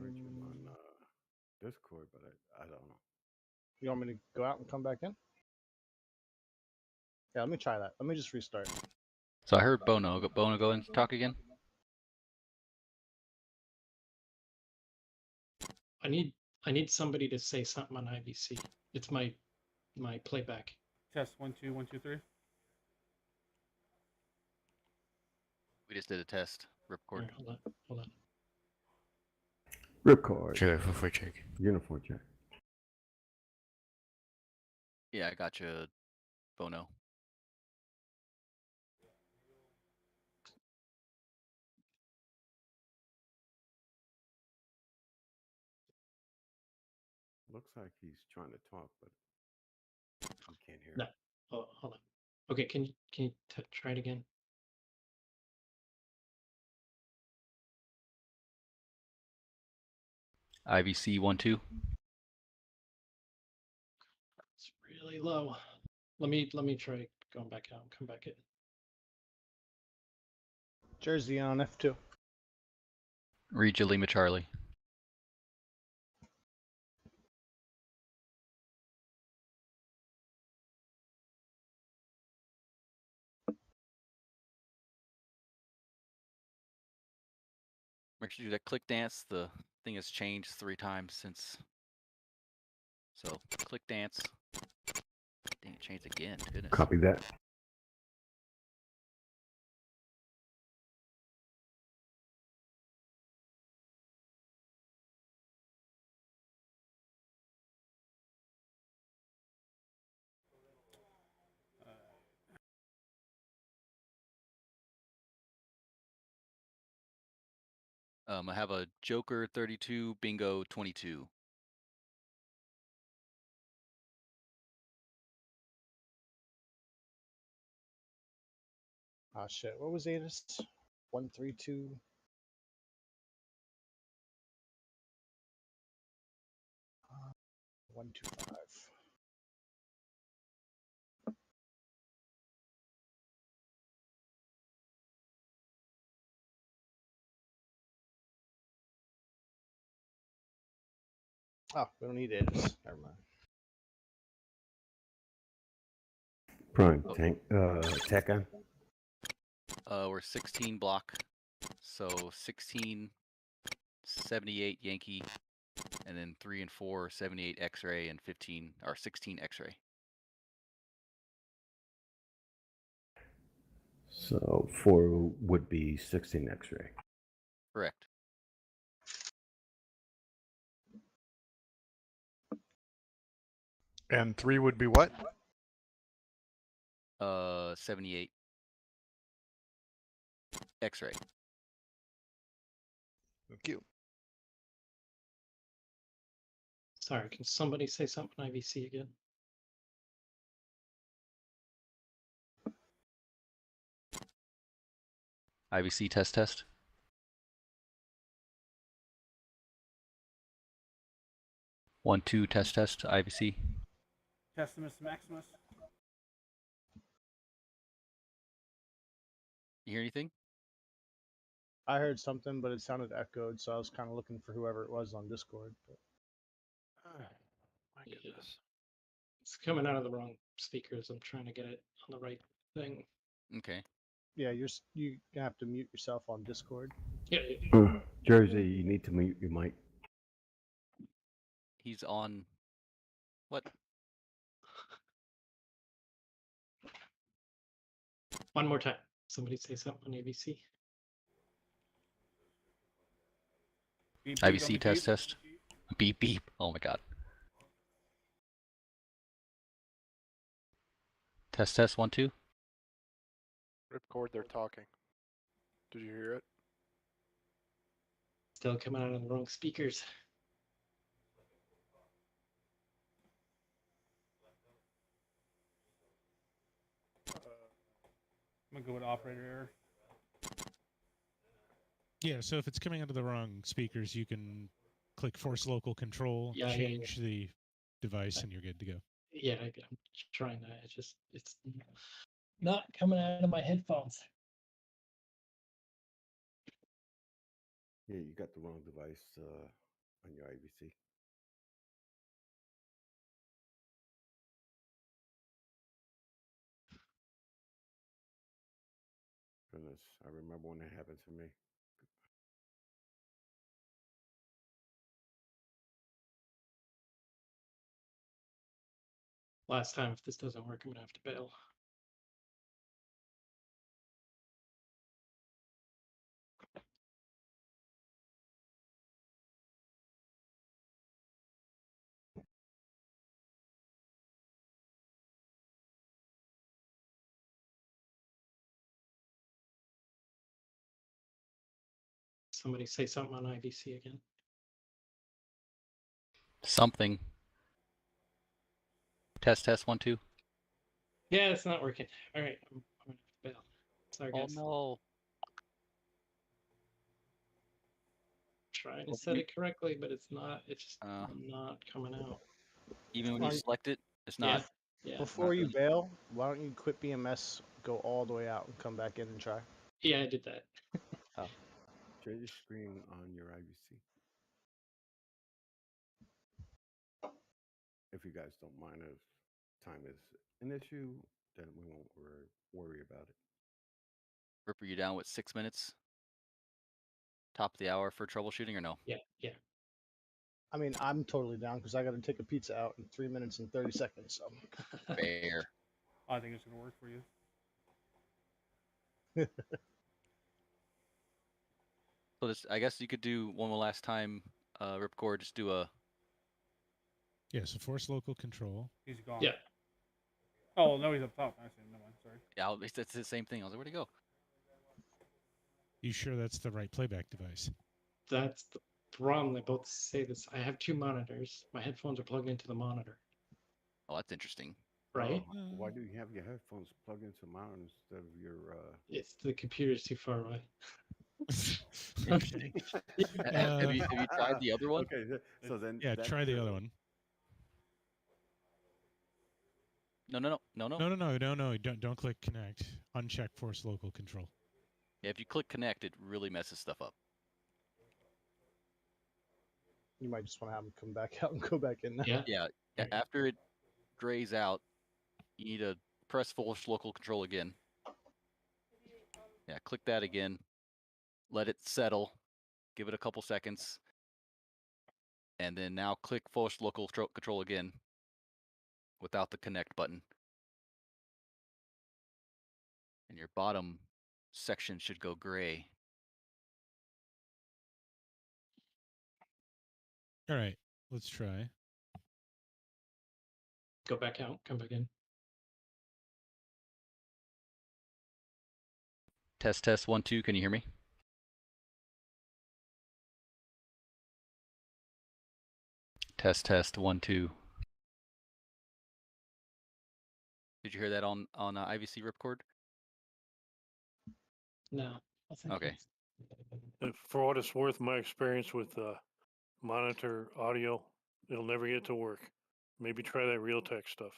Speaker 5: heard you on Discord, but I don't know.
Speaker 8: You want me to go out and come back in? Yeah, let me try that. Let me just restart.
Speaker 1: So I heard Bono. Bono, go and talk again.
Speaker 9: I need somebody to say something on IVC. It's my playback.
Speaker 4: Test 1 2 1 2 3.
Speaker 1: We just did a test. Record.
Speaker 9: Here, hold on.
Speaker 5: Ripcord.
Speaker 12: Check for check.
Speaker 5: Uniform check.
Speaker 1: Yeah, I got you, Bono.
Speaker 5: Looks like he's trying to talk, but we can't hear.
Speaker 9: No. Oh, hold on. Okay, can you try it again?
Speaker 1: IVC 1 2.
Speaker 9: It's really low. Let me try going back out and come back in.
Speaker 8: Jersey on F2.
Speaker 1: Read Lima Charlie. Make sure you do that click dance. The thing has changed 3 times since. So click dance. Dang, it changed again. Goodness.
Speaker 5: Copy that.
Speaker 1: I have a Joker 32, Bingo 22.
Speaker 8: Ah, shit. What was ATIS? 132. Uh, 125. Oh, we don't need ATIS. Never mind.
Speaker 5: Prime tank. Tekka.
Speaker 1: We're 16 block, so 16 78 Yankee, and then 3 and 4 78 X-ray, and 15 or 16 X-ray.
Speaker 5: So 4 would be 16 X-ray.
Speaker 1: Correct.
Speaker 12: And 3 would be what?
Speaker 1: 78 X-ray.
Speaker 12: Thank you.
Speaker 9: Sorry, can somebody say something on IVC again?
Speaker 1: IVC test. 1 2 test IVC.
Speaker 4: Testimus Maximus.
Speaker 1: You hear anything?
Speaker 8: I heard something, but it sounded echoed, so I was kind of looking for whoever it was on Discord. But...
Speaker 3: My goodness.
Speaker 9: It's coming out of the wrong speakers. I'm trying to get it on the right thing.
Speaker 1: Okay.
Speaker 8: Yeah, you have to mute yourself on Discord.
Speaker 9: Yeah.
Speaker 5: Jersey, you need to mute your mic.
Speaker 1: He's on. What?
Speaker 9: One more time. Somebody say something on ABC.
Speaker 4: Beep, beep,
Speaker 1: IVC
Speaker 4: beep,
Speaker 1: test. Beep beep. Oh my god. Test 1 2.
Speaker 3: Ripcord, they're talking. Did you hear it?
Speaker 9: Still coming out of the wrong speakers.
Speaker 4: I'm gonna go with operator error.
Speaker 10: Yeah, so if it's coming out of the wrong speakers, you can click Force Local Control,
Speaker 9: Yeah,
Speaker 10: change the device, and you're good to go.
Speaker 9: Yeah, I'm trying that. It's not coming out of my headphones.
Speaker 5: Yeah, you got the wrong device on your IVC. Goodness, I remember when that happened to me.
Speaker 9: Last time, if this doesn't work, I'm gonna have to bail. Somebody say something on IVC again.
Speaker 1: Something. Test 1 2.
Speaker 9: Yeah, it's not working. All right, I'm gonna have to bail. Sorry,
Speaker 1: Oh
Speaker 9: guys.
Speaker 1: no.
Speaker 9: Trying to set it correctly, but it's not. It's just not coming out.
Speaker 1: Even when you
Speaker 8: Are-
Speaker 1: select it, it's not.
Speaker 9: Yeah.
Speaker 8: Before you bail, why don't you quit BMS, go all the way out, and come back in and try?
Speaker 9: Yeah, I did that.
Speaker 8: Oh.
Speaker 5: Share your screen on your IVC. If you guys don't mind, if time is an issue, then we won't worry about it.
Speaker 1: Ripper, you down with 6 minutes? Top of the hour for troubleshooting or no?
Speaker 9: Yeah.
Speaker 8: I mean, I'm totally down because I got to take a pizza out in 3 minutes and 30 seconds. So.
Speaker 1: Fair.
Speaker 4: I think it's gonna work for you.
Speaker 1: So this, I guess you could do one more last time, Ripcord, just do a...
Speaker 10: Yeah, so force local control.
Speaker 4: He's gone.
Speaker 9: Yeah.
Speaker 4: Oh no, he's up top. I see. No one. Sorry.
Speaker 1: Yeah, it's the same thing. I was like, where'd he go?
Speaker 10: You sure that's the right playback device?
Speaker 9: That's the problem. They both say this. I have two monitors. My headphones are plugged into the monitor.
Speaker 1: Oh, that's interesting.
Speaker 9: Right?
Speaker 5: Why do you have your headphones plugged into mine instead of your?
Speaker 9: It's the computer's too far away.
Speaker 1: Interesting. Have you tried the other one?
Speaker 5: Okay, so then
Speaker 10: yeah, try the other one.
Speaker 1: No.
Speaker 10: No. Don't click connect. Uncheck force local control.
Speaker 1: Yeah, if you click connect, it really messes stuff up.
Speaker 8: You might just want to have them come back out and go back in now.
Speaker 1: Yeah. After it grays out, you need to press force local control again. Yeah, click that again. Let it settle. Give it a couple seconds. And then now click force local control again without the connect button. And your bottom section should go gray.
Speaker 10: All right, let's try.
Speaker 9: Go back out, come back in.
Speaker 1: Test 1 2. Can you hear me? Test 1 2. Did you hear that on IVC Ripcord?
Speaker 9: No.
Speaker 1: Okay.
Speaker 7: For what it's worth, my experience with monitor audio, it'll never get to work. Maybe try that Realtek stuff.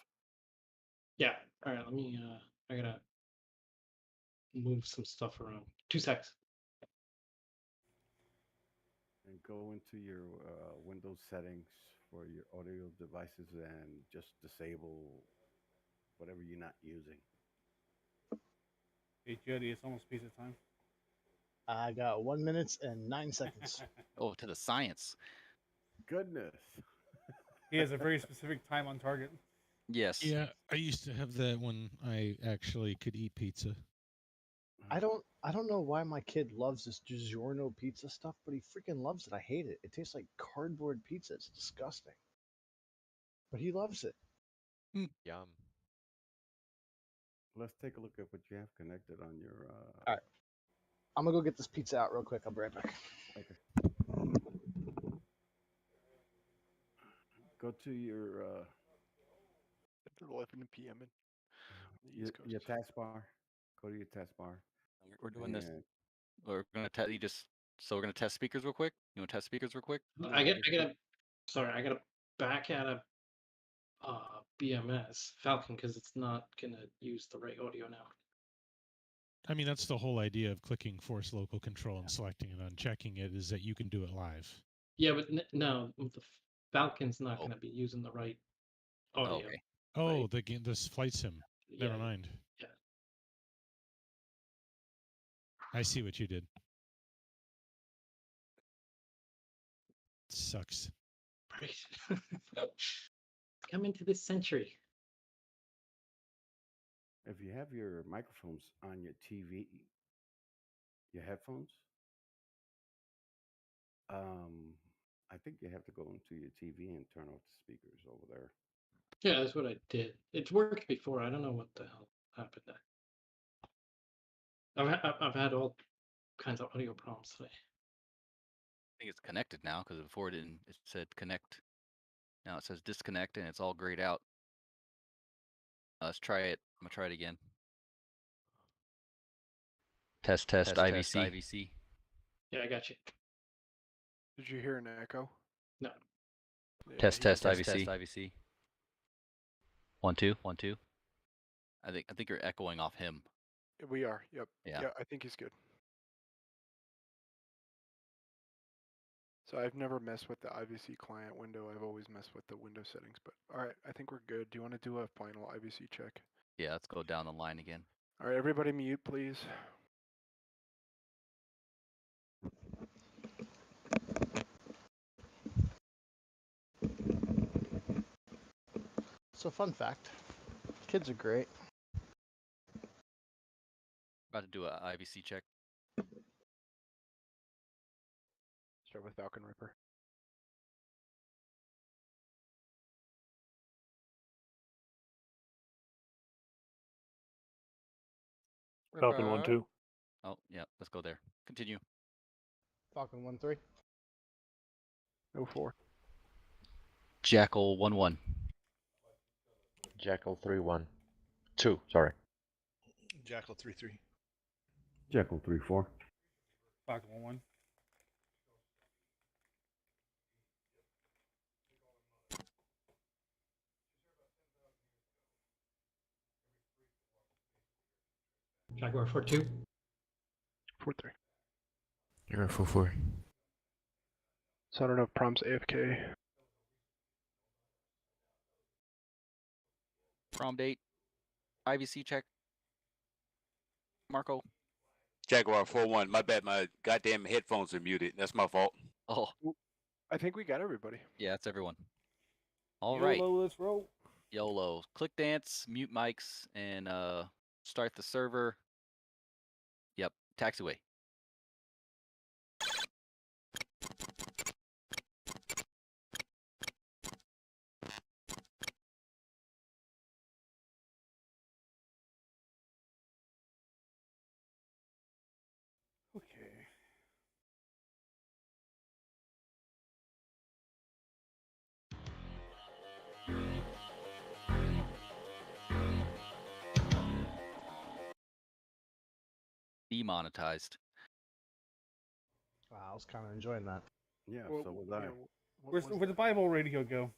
Speaker 9: Yeah. All right. Let me. I gotta move some stuff around. 2 seconds.
Speaker 5: And go into your Windows settings for your audio devices and just disable whatever you're not using.
Speaker 4: Hey Jody, it's almost pizza time.
Speaker 8: I got 1 minute and 9 seconds.
Speaker 1: Oh, to the science.
Speaker 5: Goodness.
Speaker 4: He has a very specific time on target.
Speaker 1: Yes.
Speaker 10: Yeah, I used to have that when I actually could eat pizza.
Speaker 8: I don't know why my kid loves this DiGiorno pizza stuff, but he freaking loves it. I hate it. It tastes like cardboard pizza. It's disgusting. But he loves it.
Speaker 6: Yum.
Speaker 5: Let's take a look at what you have connected on your.
Speaker 8: All right. I'm gonna go get this pizza out real quick. I'll be right back.
Speaker 5: Okay. Go to your.
Speaker 3: 11 p.m. in
Speaker 5: Your taskbar. Go to your taskbar.
Speaker 1: We're doing this. We're gonna test. So we're gonna test speakers real quick. You want to test speakers real quick?
Speaker 9: I gotta. Sorry, I gotta back out of BMS FALCON because it's not gonna use the right audio now.
Speaker 10: I mean, that's the whole idea of clicking force local control and selecting and unchecking it, is that you can do it live.
Speaker 9: Yeah, but no, the FALCON's not gonna be using the right audio.
Speaker 1: Okay.
Speaker 10: Oh, this flight sim. Never mind.
Speaker 9: Yeah.
Speaker 10: I see what you did. Sucks.
Speaker 9: Right. Come into this century.
Speaker 5: If you have your microphones on your TV, your headphones, I think you have to go into your TV and turn off the speakers over there.
Speaker 9: Yeah, that's what I did. It's worked before. I don't know what the hell happened there. I've had all kinds of audio problems today.
Speaker 1: I think it's connected now because before it didn't. It said connect. Now it says disconnect and it's all grayed out. Let's try it. I'm gonna try it again. Test IVC.
Speaker 9: Yeah, I got you.
Speaker 3: Did you hear an echo?
Speaker 9: No.
Speaker 3: Yeah,
Speaker 1: Test
Speaker 3: he-
Speaker 1: IVC. 1 2 1 2. I think you're echoing off him.
Speaker 3: We are. Yep.
Speaker 1: Yeah.
Speaker 3: Yeah, I think he's good. So I've never messed with the IVC client window. I've always messed with the window settings. But all right, I think we're good. Do you want to do a final IVC check?
Speaker 1: Yeah, let's go down the line again.
Speaker 3: All right, everybody mute, please.
Speaker 8: So, fun fact, kids are great.
Speaker 1: About to do a IVC check.
Speaker 3: Start with Falcon Ripper.
Speaker 7: Falcon 1-2.
Speaker 1: Oh, yeah, let's go there. Continue.
Speaker 8: Falcon 1-3.
Speaker 3: 04.
Speaker 1: Jackal 1-1.
Speaker 13: Jackal 3-1. 2, sorry.
Speaker 12: Jackal 3-3.
Speaker 5: Jekyll 3-4.
Speaker 4: Falcon 1-1.
Speaker 9: Jaguar 4-2.
Speaker 3: 4-3.
Speaker 12: You're a 4-4.
Speaker 3: So I don't know if Prom's AFK.
Speaker 1: Prom date. IVC check. Marco.
Speaker 2: Jaguar 4-1. My bad. My goddamn headphones are muted. That's my fault.
Speaker 1: Oh,
Speaker 3: I think we got everybody.
Speaker 1: yeah, that's everyone. All right.
Speaker 4: YOLO, let's roll.
Speaker 1: YOLO. Click dance, mute mics, and start the server. Yep, taxiway.
Speaker 4: Okay.
Speaker 1: Demonetized.
Speaker 8: Wow, I was kind of enjoying that.
Speaker 5: Yeah,
Speaker 3: Well,
Speaker 5: so was
Speaker 3: you
Speaker 5: I.
Speaker 3: know, what
Speaker 4: Where's
Speaker 3: was
Speaker 4: the Bible radio go?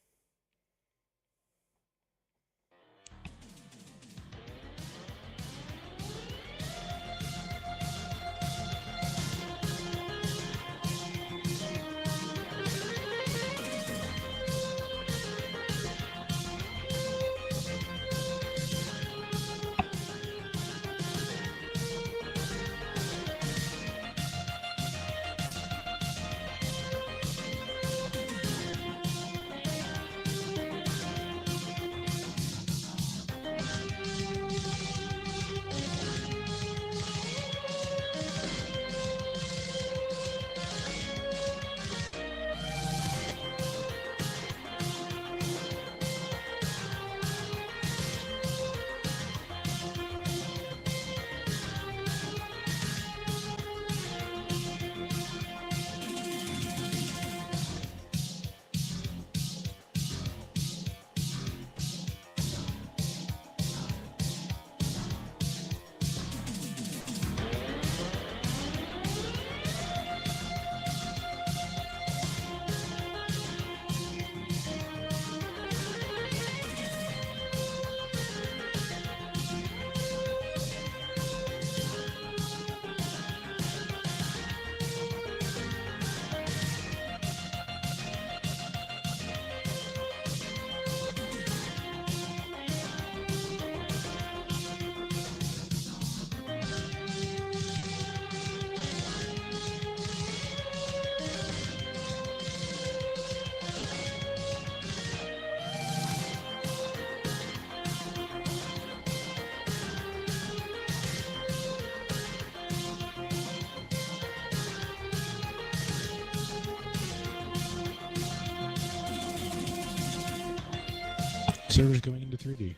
Speaker 10: servers going into 3D.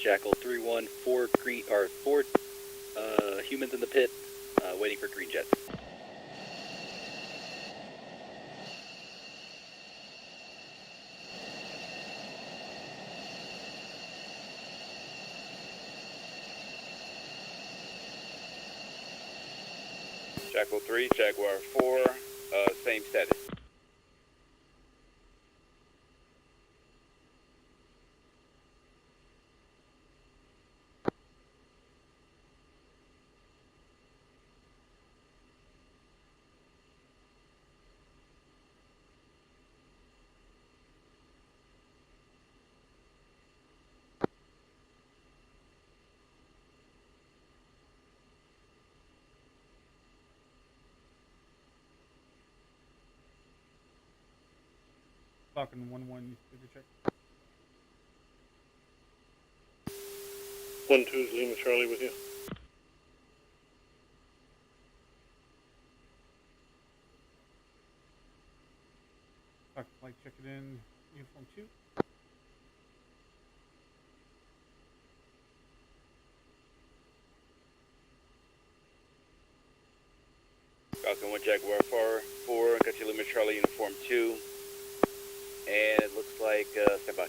Speaker 1: Jackal 3-1, four humans in the pit, waiting for green jets.
Speaker 14: Jackal 3, Jaguar 4, same status.
Speaker 4: Falcon 1-1, figure check.
Speaker 7: 1-2 is Lima Charlie with you.
Speaker 4: Falcon flight, check it in. Uniform 2.
Speaker 14: Falcon 1, Jaguar 4, got you Lima Charlie uniform 2, and it looks like, stand by.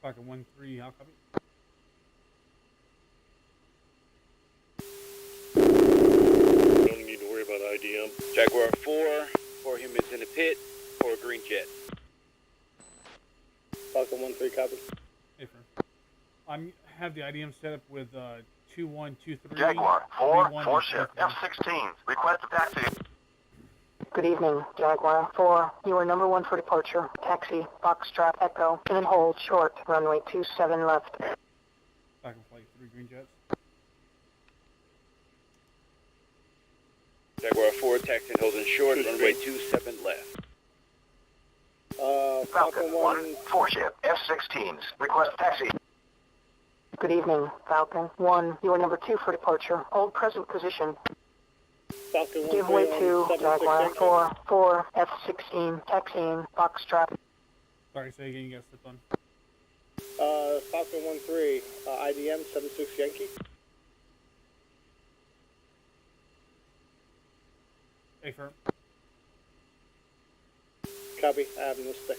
Speaker 4: Falcon 1-3, how copy?
Speaker 7: Don't need to worry about IDM.
Speaker 14: Jaguar 4 humans in the pit, 4 green jet.
Speaker 8: Falcon 1-3, copy.
Speaker 4: Hey, I have the IDM set up with 2123.
Speaker 15: Jaguar 4 ship F-16. Request a taxi.
Speaker 16: Good evening, Jaguar 4. You are number 1 for departure. Taxi, Foxtrot Echo, and hold short. Runway 27 left.
Speaker 4: Falcon Flight 3 green jets.
Speaker 14: Jaguar 4, taxi and holding short, runway 27 left.
Speaker 15: Falcon 1 ship F-16s. Request a taxi.
Speaker 16: Good evening, Falcon 1. You are number 2 for departure. Hold present position.
Speaker 8: Falcon 1
Speaker 16: Give way to Jaguar 4 F-16. Taxiing, Foxtrot.
Speaker 4: Sorry, say again, you got stepped on.
Speaker 8: Falcon 1-3, IDM 76 Yankee.
Speaker 4: Hey, firm.
Speaker 8: Copy, I have no stick.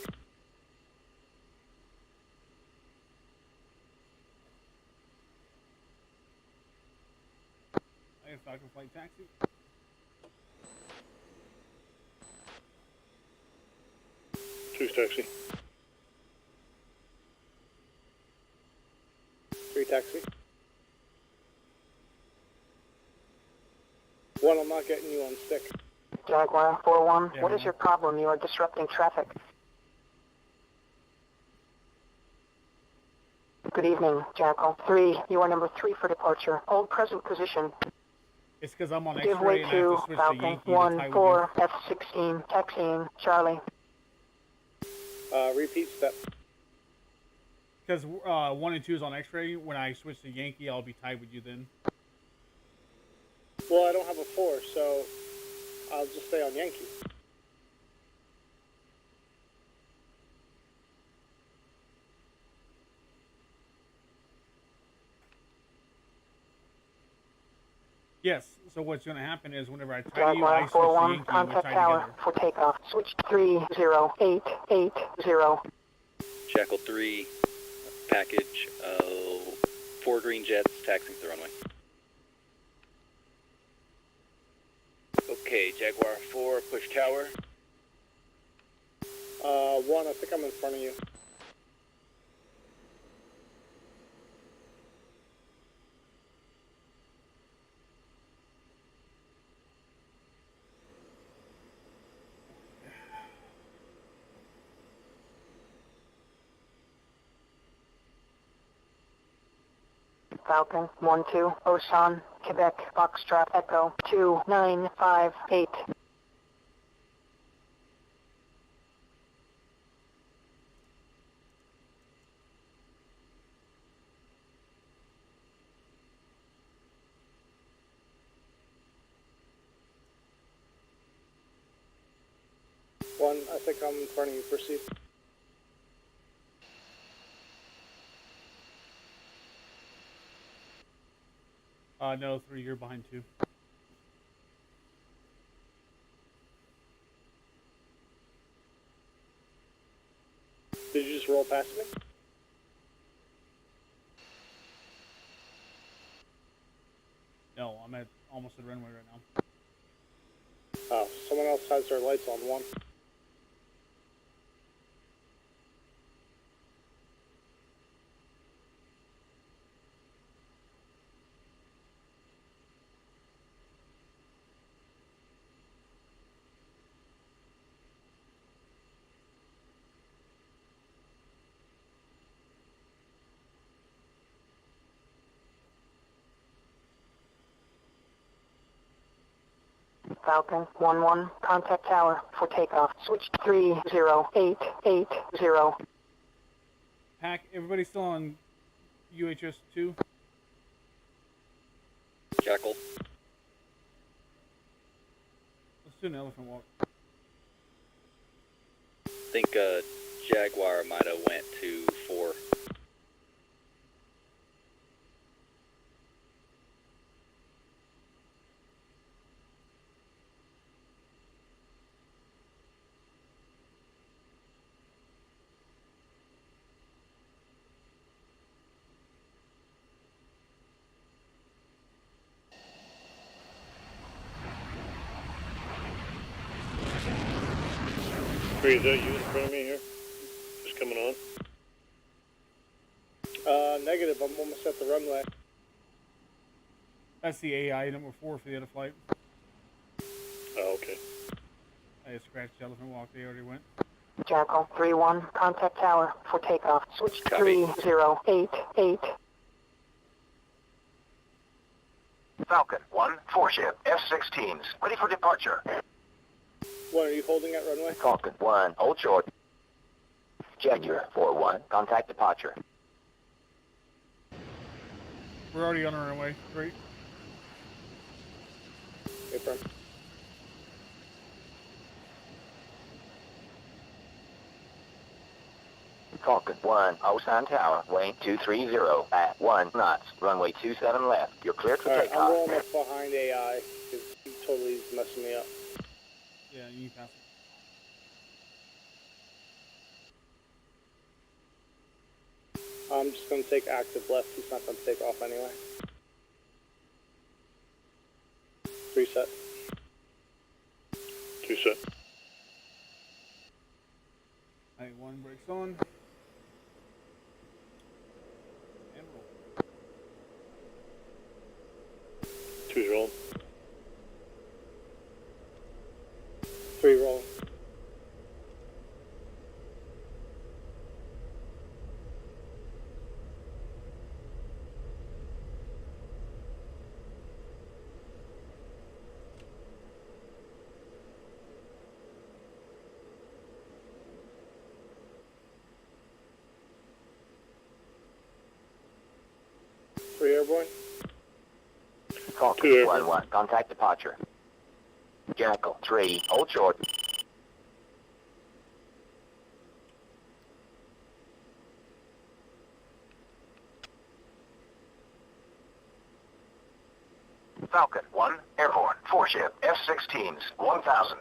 Speaker 4: I have Falcon Flight taxi.
Speaker 7: Two's taxi.
Speaker 8: 3 taxi. 1, I'm not getting you on stick.
Speaker 16: Jaguar 4-1.
Speaker 4: Yeah,
Speaker 16: What is
Speaker 4: man.
Speaker 16: your problem? You are disrupting traffic. Good evening, Jackal 3. You are number 3 for departure. Hold present position.
Speaker 4: It's because I'm on
Speaker 16: Give
Speaker 4: X-ray
Speaker 16: way
Speaker 4: and I have
Speaker 16: to
Speaker 4: to switch to
Speaker 16: Falcon
Speaker 4: Yankee.
Speaker 16: 1-4 F-16. Taxiing, Charlie.
Speaker 8: Repeat step.
Speaker 4: Because 1 and 2 is on X-ray. When I switch to Yankee, I'll be tied with you then.
Speaker 8: Well, I don't have a 4, so I'll just stay on Yankee.
Speaker 4: Yes. So what's going to happen is whenever I tie you, I
Speaker 16: Jaguar
Speaker 4: switch to
Speaker 16: 4-1.
Speaker 4: Yankee and we
Speaker 16: Contact
Speaker 4: tie
Speaker 16: tower
Speaker 4: together.
Speaker 16: for takeoff. Switch 30880.
Speaker 14: Jackal 3, package, 4 green jets, taxiing to the runway. Okay, Jaguar 4, push tower.
Speaker 8: 1, I think I'm in front of you.
Speaker 16: Falcon 1-2. Osan, Quebec, Foxtrot Echo 2958.
Speaker 8: One, I think I'm in front of you. Proceed.
Speaker 4: No, 3, you're behind 2.
Speaker 8: Did you just roll past me?
Speaker 4: No, I'm at almost at runway right now.
Speaker 8: Oh, someone else has their lights on. 1.
Speaker 16: Falcon 1-1. Contact tower for takeoff. Switch 30880.
Speaker 4: Pack, everybody still on UHS 2?
Speaker 14: Jackal.
Speaker 4: Let's do an elephant walk.
Speaker 14: I think Jaguar might have went to 4.
Speaker 7: 1-3, is that you in front of me here? Just coming on?
Speaker 8: Negative. I'm almost at the runway.
Speaker 4: That's the AI number 4 for the other flight.
Speaker 7: Oh, okay.
Speaker 4: I just scratched the elephant walk. They already went.
Speaker 16: Jackal 3-1, contact tower for takeoff. Switch
Speaker 14: Copy.
Speaker 16: 3088.
Speaker 15: Falcon 1, 4-ship, F-16s, ready for departure.
Speaker 8: 1, are you holding at runway?
Speaker 15: Falcon 1, hold short. Jaguar 4-1, contact departure.
Speaker 4: We're already on our runway. Great.
Speaker 8: Affirm.
Speaker 15: Falcon 1, Osan Tower, weight 230 at 1 knots, runway 27 left. You're cleared for
Speaker 8: Alright, I'm
Speaker 15: takeoff.
Speaker 8: rolling up behind AI because he totally is messing me up.
Speaker 4: Yeah, you can pass it.
Speaker 8: I'm just going to take active left. He's not going to take off anyway. 3 set.
Speaker 7: 2 set.
Speaker 4: Alright, 1 brakes on. And roll.
Speaker 7: 2's rolling.
Speaker 8: 3 rolling. Three airborne.
Speaker 15: Falcon 1-1, contact departure. Jackal 3, hold short. Falcon 1, airborne, 4-ship, F-16s, 1000.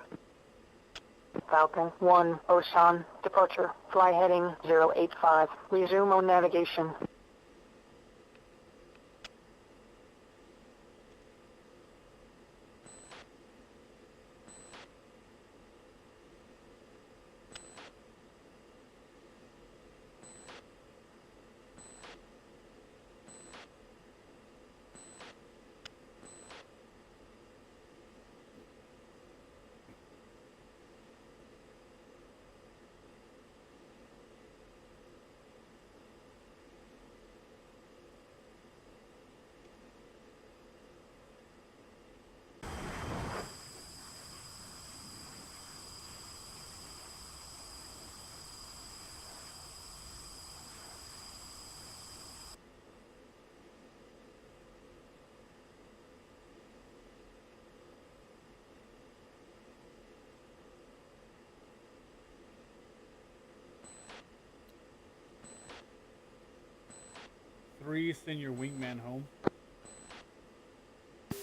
Speaker 16: Falcon 1, Osan, departure. Fly heading 085. Resume on navigation.
Speaker 4: Three, send your wingman home.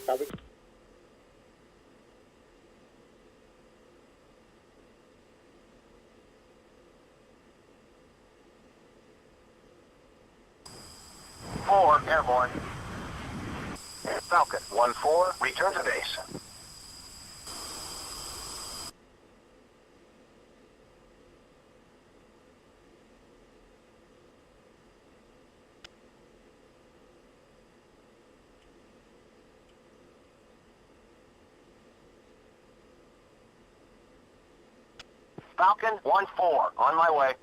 Speaker 8: Copy.
Speaker 15: Four airborne. Falcon 1-4, return to base. Falcon 1-4, on my way.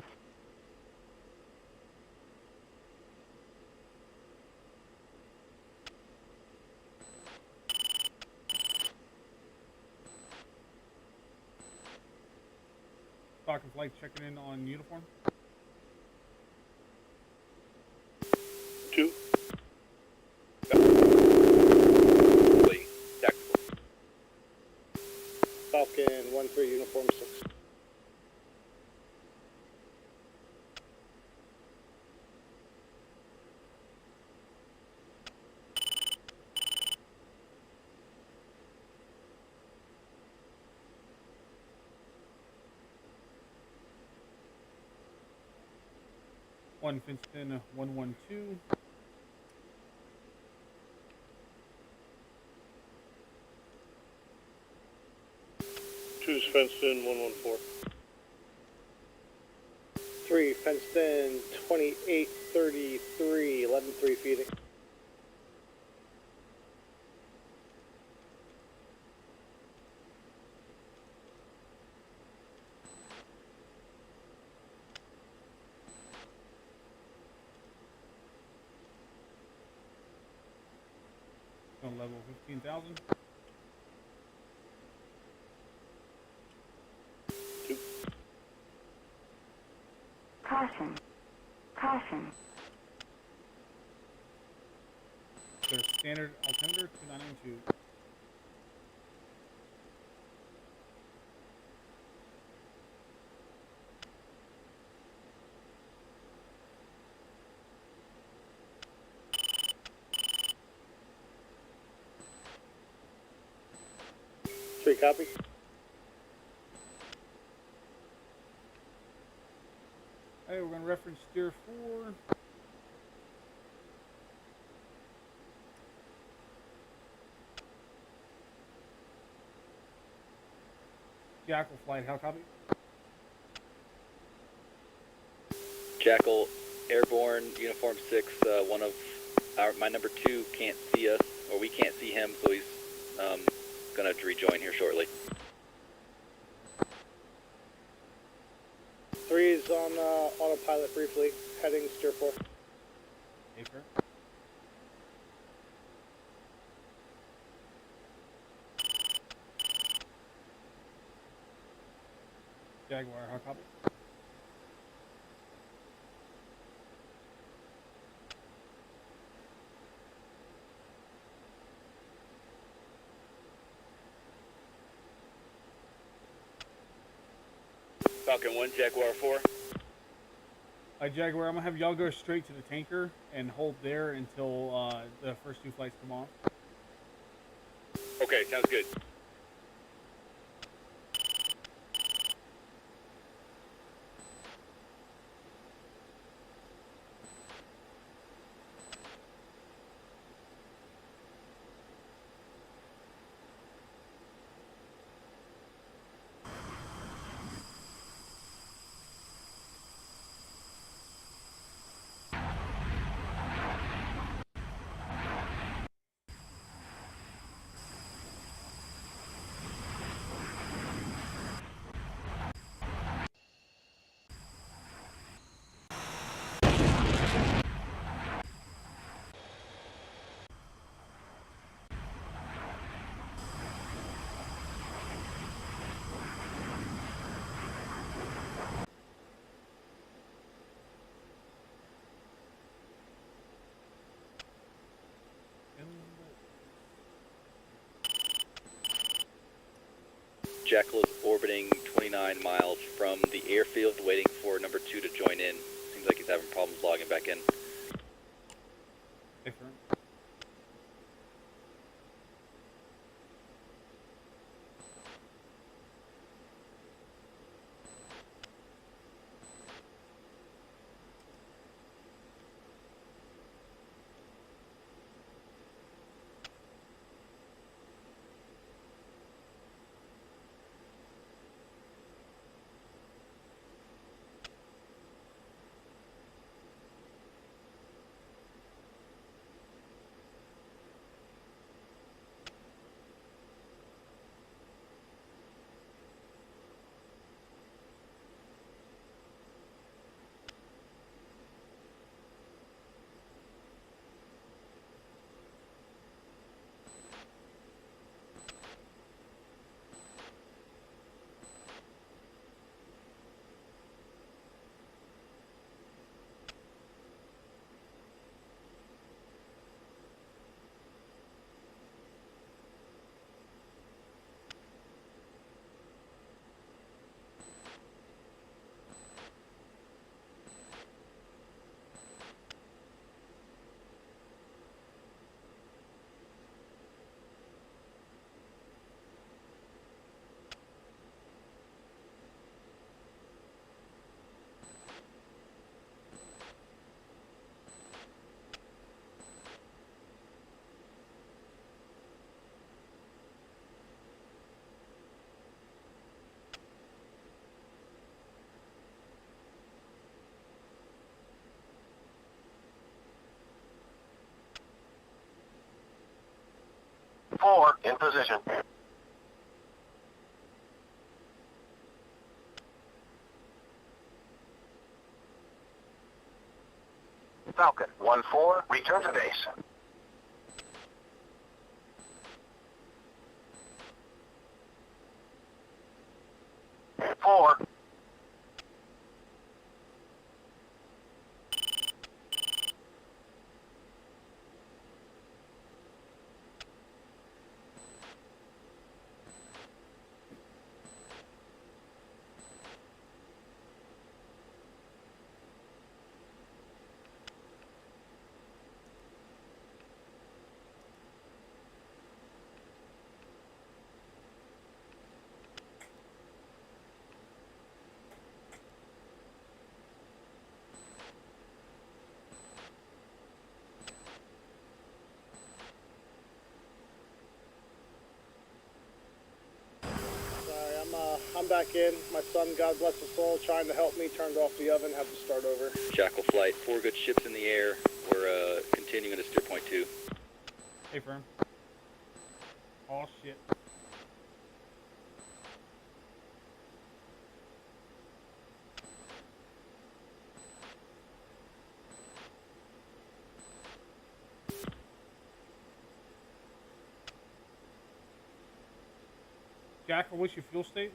Speaker 4: Falcon flight checking in on uniform.
Speaker 7: 2.
Speaker 8: Falcon 1-3, uniform 6.
Speaker 4: One Finston 112.
Speaker 7: 2's fenced in, 114.
Speaker 8: fenced in 2833, 11-3 feeding.
Speaker 4: On level 15,000.
Speaker 16: Caution. Caution.
Speaker 4: There's standard altimeter 2992.
Speaker 8: Three copy.
Speaker 4: Hey, we're going to reference steer 4. Jackal flight, how copy?
Speaker 14: Jackal, airborne, uniform 6, one of my number 2 can't see us, or we can't see him, so he's gonna rejoin here shortly.
Speaker 8: 3 is on autopilot briefly, heading steer 4.
Speaker 4: Acre. Jaguar, how copy?
Speaker 14: Falcon 1, Jaguar 4.
Speaker 4: Jaguar, I'm going to have y'all go straight to the tanker and hold there until the first 2 flights come off.
Speaker 14: Okay, sounds good. Jackal is orbiting 29 miles from the airfield, waiting for number 2 to join in. Seems like he's having problems logging back in.
Speaker 4: Different.
Speaker 15: 4 in position. Falcon 1-4, return to base. Four.
Speaker 8: I'm back in. My son, God bless his soul, trying to help me, turned off the oven, had to start over.
Speaker 14: Jackal flight, 4 good ships in the air. We're continuing to steer point 2.
Speaker 4: Hey, firm. Oh, shit. Jackal, what's your fuel state?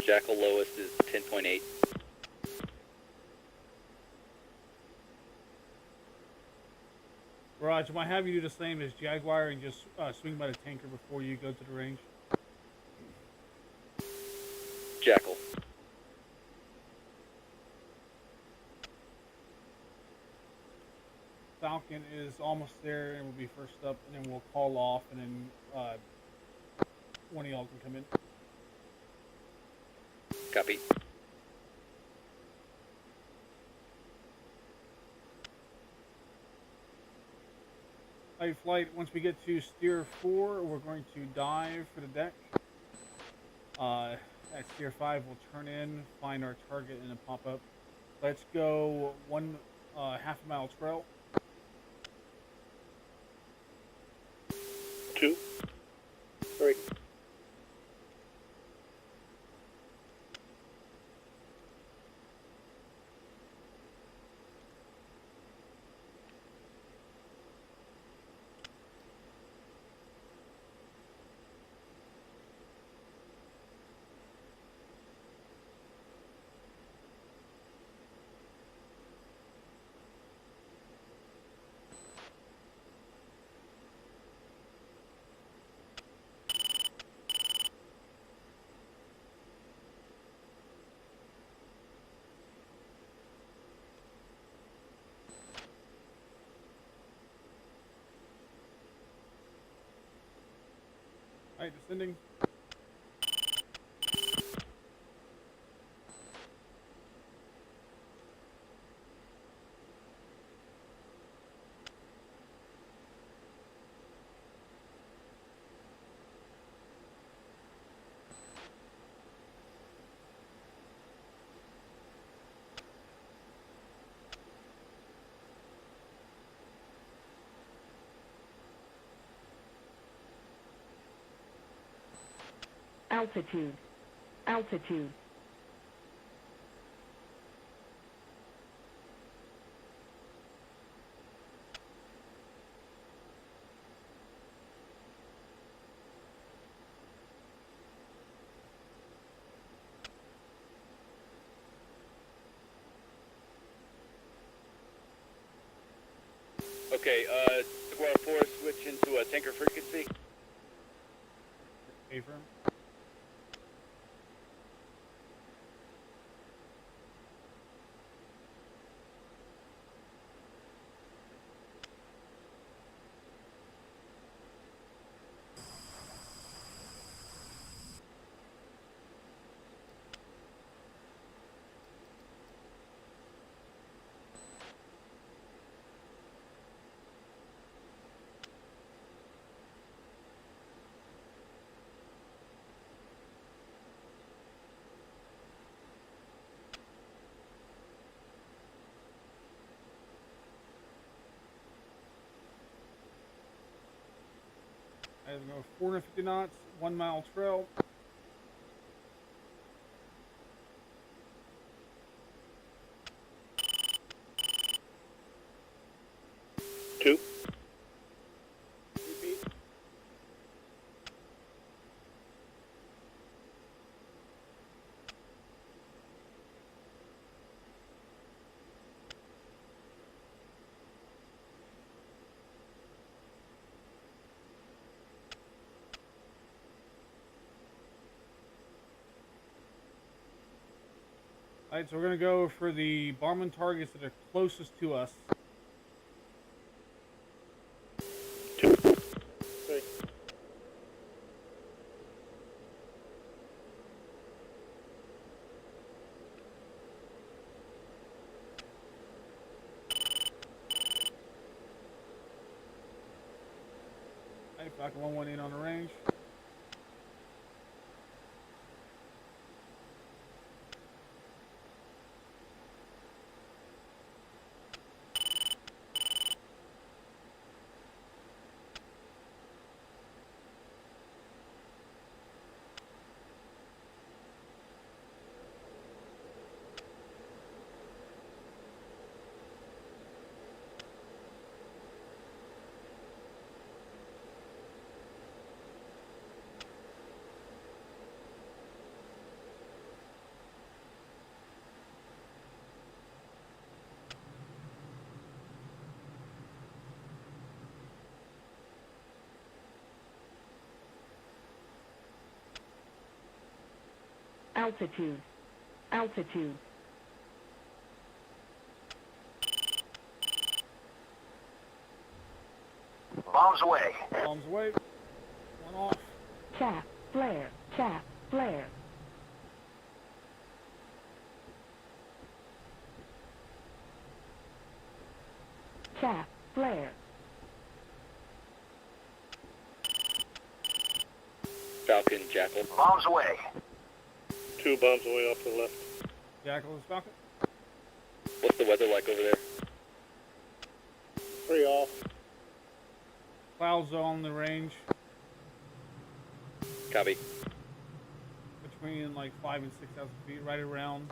Speaker 14: Jackal lowest is 10.8.
Speaker 4: Raj, might have you do the same as Jaguar and just swing by the tanker before you go to the range.
Speaker 14: Jackal.
Speaker 4: Falcon is almost there and will be first up, and then we'll call off, and then one of y'all can come in.
Speaker 14: Copy.
Speaker 4: Light flight, once we get to steer 4, we're going to dive for the deck. At steer 5, we'll turn in, find our target, and then pop up. Let's go one half a mile trail.
Speaker 8: 2, 3.
Speaker 4: Alright, descending.
Speaker 16: Altitude. Altitude.
Speaker 14: Okay, Jaguar 4, switch into a tanker frequency.
Speaker 4: A firm. Guys go 450 knots, 1 mile trail.
Speaker 7: Two.
Speaker 4: Repeat. Alright, so we're going to go for the bombing targets that are closest to us.
Speaker 7: Three.
Speaker 4: Alright, Falcon 118 on the range.
Speaker 16: Altitude. Altitude.
Speaker 15: Bombs away.
Speaker 4: Bombs away. One off.
Speaker 16: Chaff. Flare. Chaff. Flare. Chaff. Flare.
Speaker 14: Falcon, Jackal.
Speaker 15: Bombs away.
Speaker 7: 2 bombs away off to the left.
Speaker 4: Jackal is Falcon.
Speaker 14: What's the weather like over there?
Speaker 8: 3 off.
Speaker 4: Clouds on the range.
Speaker 14: Copy.
Speaker 4: Between like 5,000 and 6,000 feet, right around.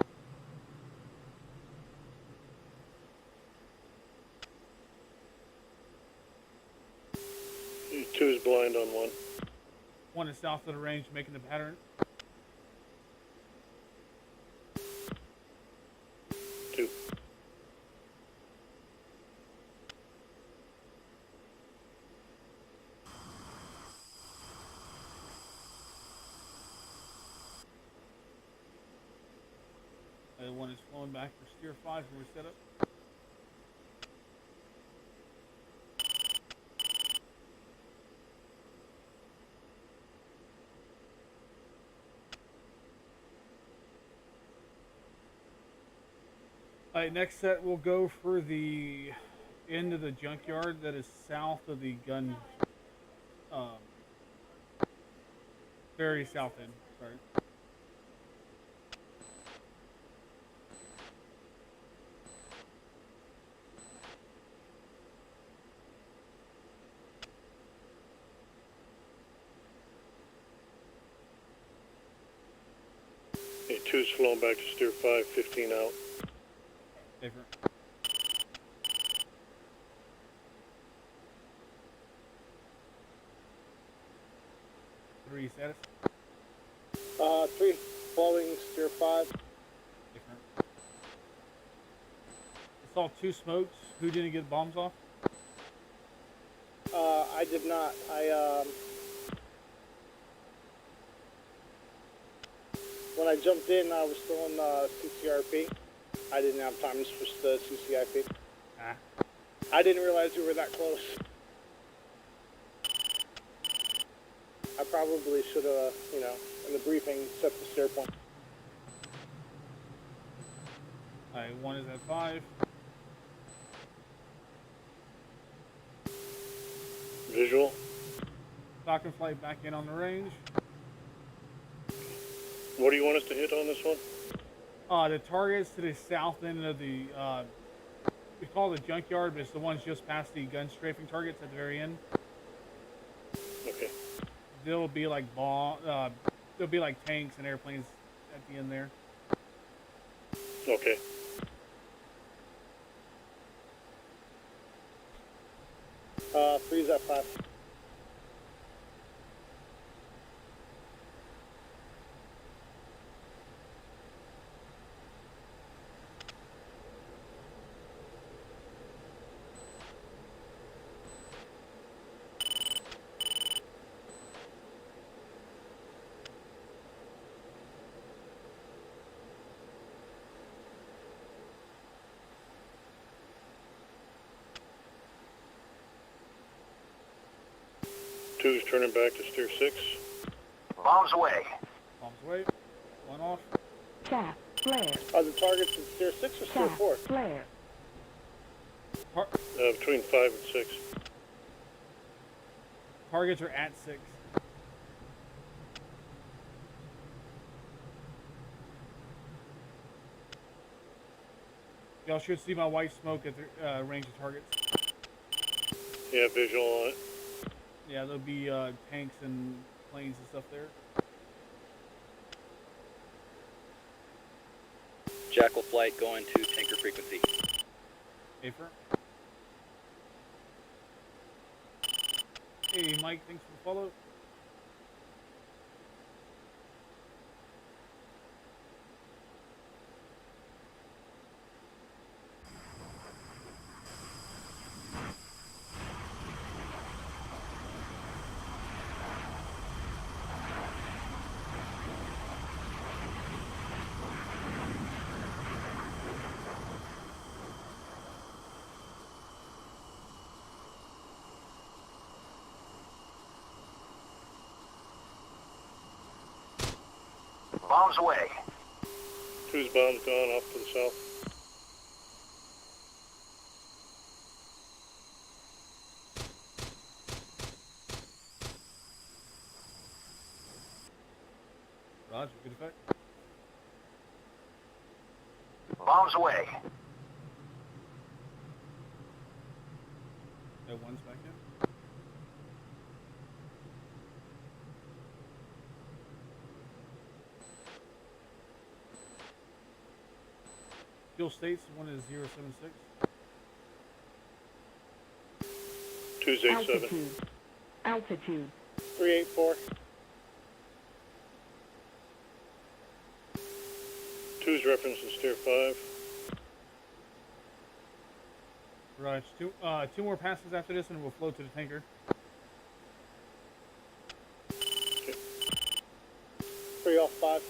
Speaker 7: Two's blind on 1.
Speaker 4: One is south of the range, making the pattern.
Speaker 7: 2.
Speaker 4: One is flowing back for steer 5 when we set up. Alright, next set we'll go for the end of the junkyard that is south of the gun, very south end, sorry.
Speaker 7: Okay, 2's flown back to steer 5, 15 out.
Speaker 4: Different. Three status.
Speaker 8: 3 flowing, steer 5.
Speaker 4: Different. I saw 2 smokes. Who didn't get bombs off?
Speaker 8: I did not. When I jumped in, I was still in CCRP. I didn't have time to switch to CCIP.
Speaker 4: Ah.
Speaker 8: I didn't realize we were that close. I probably should have, in the briefing, set the steer point.
Speaker 4: Alright, one is at 5.
Speaker 7: Visual.
Speaker 4: Falcon flight back in on the range.
Speaker 7: What do you want us to hit on this one?
Speaker 4: The target's to the south end of the, we call it the junkyard, but it's the ones just past the gun strafing targets at the very end.
Speaker 7: Okay.
Speaker 4: there'll be like there'll be like tanks and airplanes at the end there.
Speaker 7: Okay.
Speaker 8: Freeze at 5.
Speaker 7: Two's turning back to steer 6.
Speaker 15: Bombs away.
Speaker 4: Bombs away. One off.
Speaker 16: Chaff, flare.
Speaker 8: Are the targets in steer 6 or steer
Speaker 16: Chaff,
Speaker 8: 4?
Speaker 16: flare.
Speaker 7: Between 5 and 6.
Speaker 4: Targets are at 6. Y'all should see my white smoke at the range of targets.
Speaker 7: Yeah, visual on it.
Speaker 4: Yeah, there'll be tanks and planes and stuff there.
Speaker 14: Jackal flight going to tanker frequency.
Speaker 4: Affirm. Hey, Mike, thanks for the follow.
Speaker 15: Bombs away.
Speaker 7: Two's bombs gone off to the south.
Speaker 4: Roger, good effect.
Speaker 15: Bombs away.
Speaker 4: That one's back in. Fuel states, one is 076.
Speaker 7: Two's 87.
Speaker 16: Altitude.
Speaker 8: 384.
Speaker 7: Two's reference in steer 5.
Speaker 4: Right, two more passes after this and we'll float to the tanker.
Speaker 7: Okay.
Speaker 8: 3 off 5.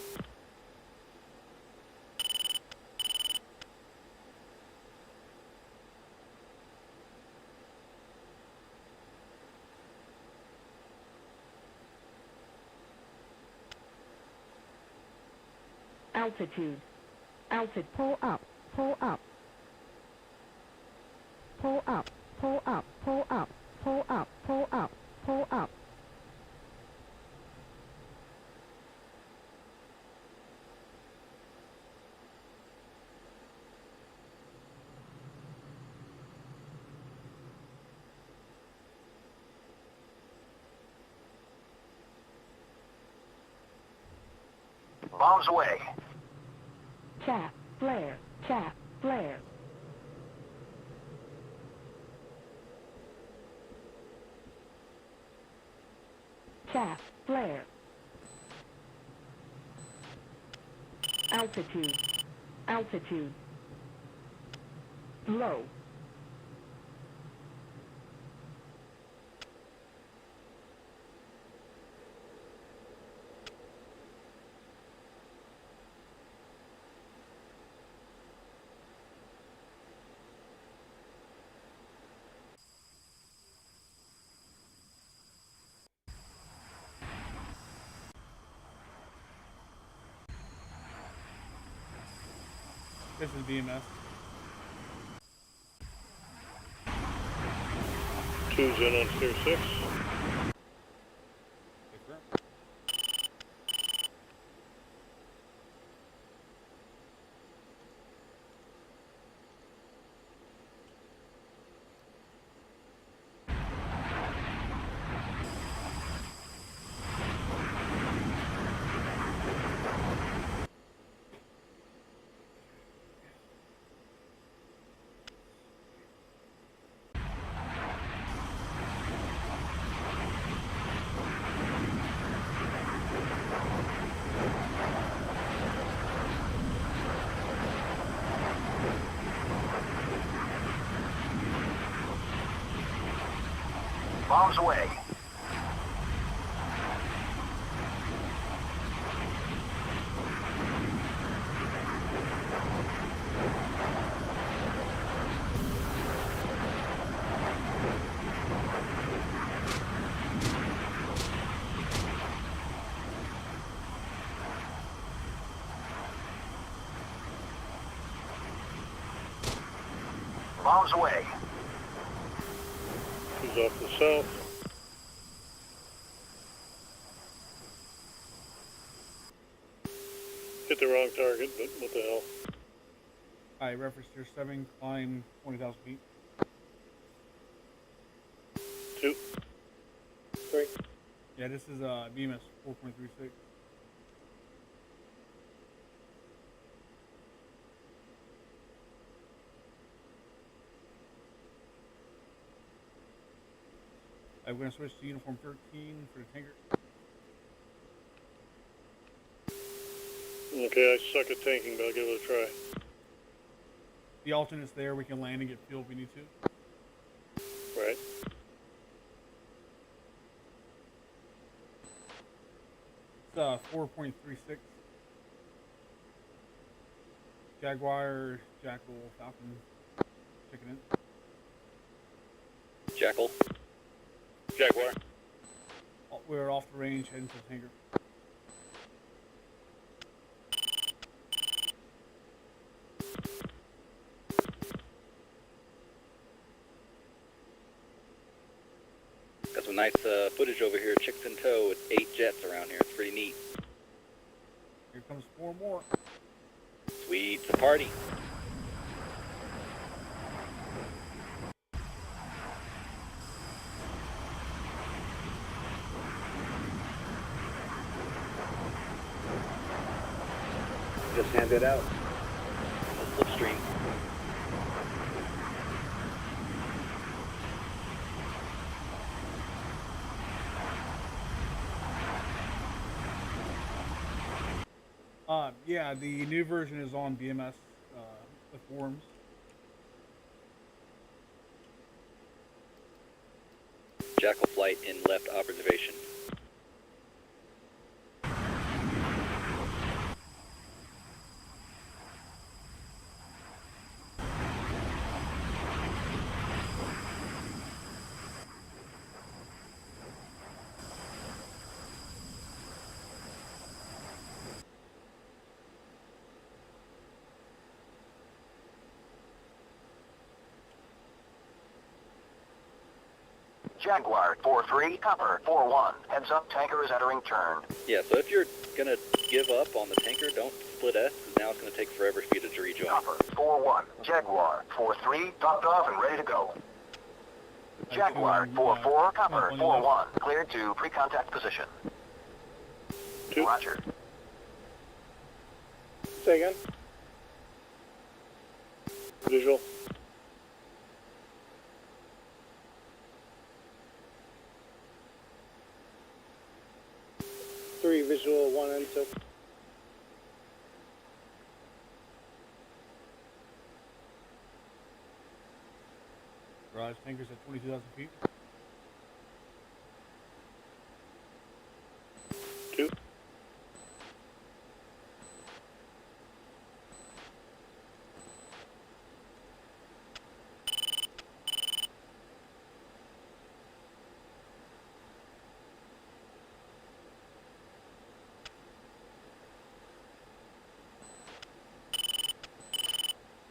Speaker 16: Altitude. Altitude. Pull up. Pull up. Pull up. Pull up. Pull up. Pull up. Pull up. Pull up.
Speaker 15: Bombs away.
Speaker 16: Chaff. Flare. Chaff. Flare. Chaff. Flare. Altitude. Altitude. Low.
Speaker 4: This is BMS.
Speaker 7: Two's in on steer 6.
Speaker 15: Bombs away. Bombs away.
Speaker 7: He's off the south. Hit the wrong target, but what the hell?
Speaker 4: Alright, reference tier 7, climb 20,000 feet.
Speaker 7: 2, 3.
Speaker 4: Yeah, this is BMS 4.36. We're going to switch to uniform 13 for the tanker.
Speaker 7: Okay, I suck at tanking, but I'll give it a try.
Speaker 4: The alternate's there. We can land and get fuel if we need to.
Speaker 7: Right.
Speaker 4: It's 4.36. Jaguar, Jackal, Falcon. Checking in.
Speaker 14: Jackal. Jaguar.
Speaker 4: We're off the range, heading to the tanker.
Speaker 14: Got some nice footage over here, chicks in tow with 8 jets around here. It's pretty neat.
Speaker 4: Here comes 4 more.
Speaker 14: Sweet, it's a party.
Speaker 15: Just hand it out.
Speaker 14: Slipstream.
Speaker 4: Yeah, the new version is on BMS, the forums.
Speaker 14: Jackal flight in left observation.
Speaker 15: Jaguar 4-3, copper 4-1. Heads up, tanker is entering turn.
Speaker 14: Yeah, so if you're gonna give up on the tanker, don't split S, because now it's gonna take forever for you to rejoin.
Speaker 15: Copper 4-1. Jaguar 4-3, topped off and ready to go. Jaguar 4-4, copper 4-1. Cleared to pre-contact position. Roger.
Speaker 7: Say again. Visual.
Speaker 8: Three visual, 1 and 2.
Speaker 4: Garage tankers at 22,000 feet.
Speaker 7: 2.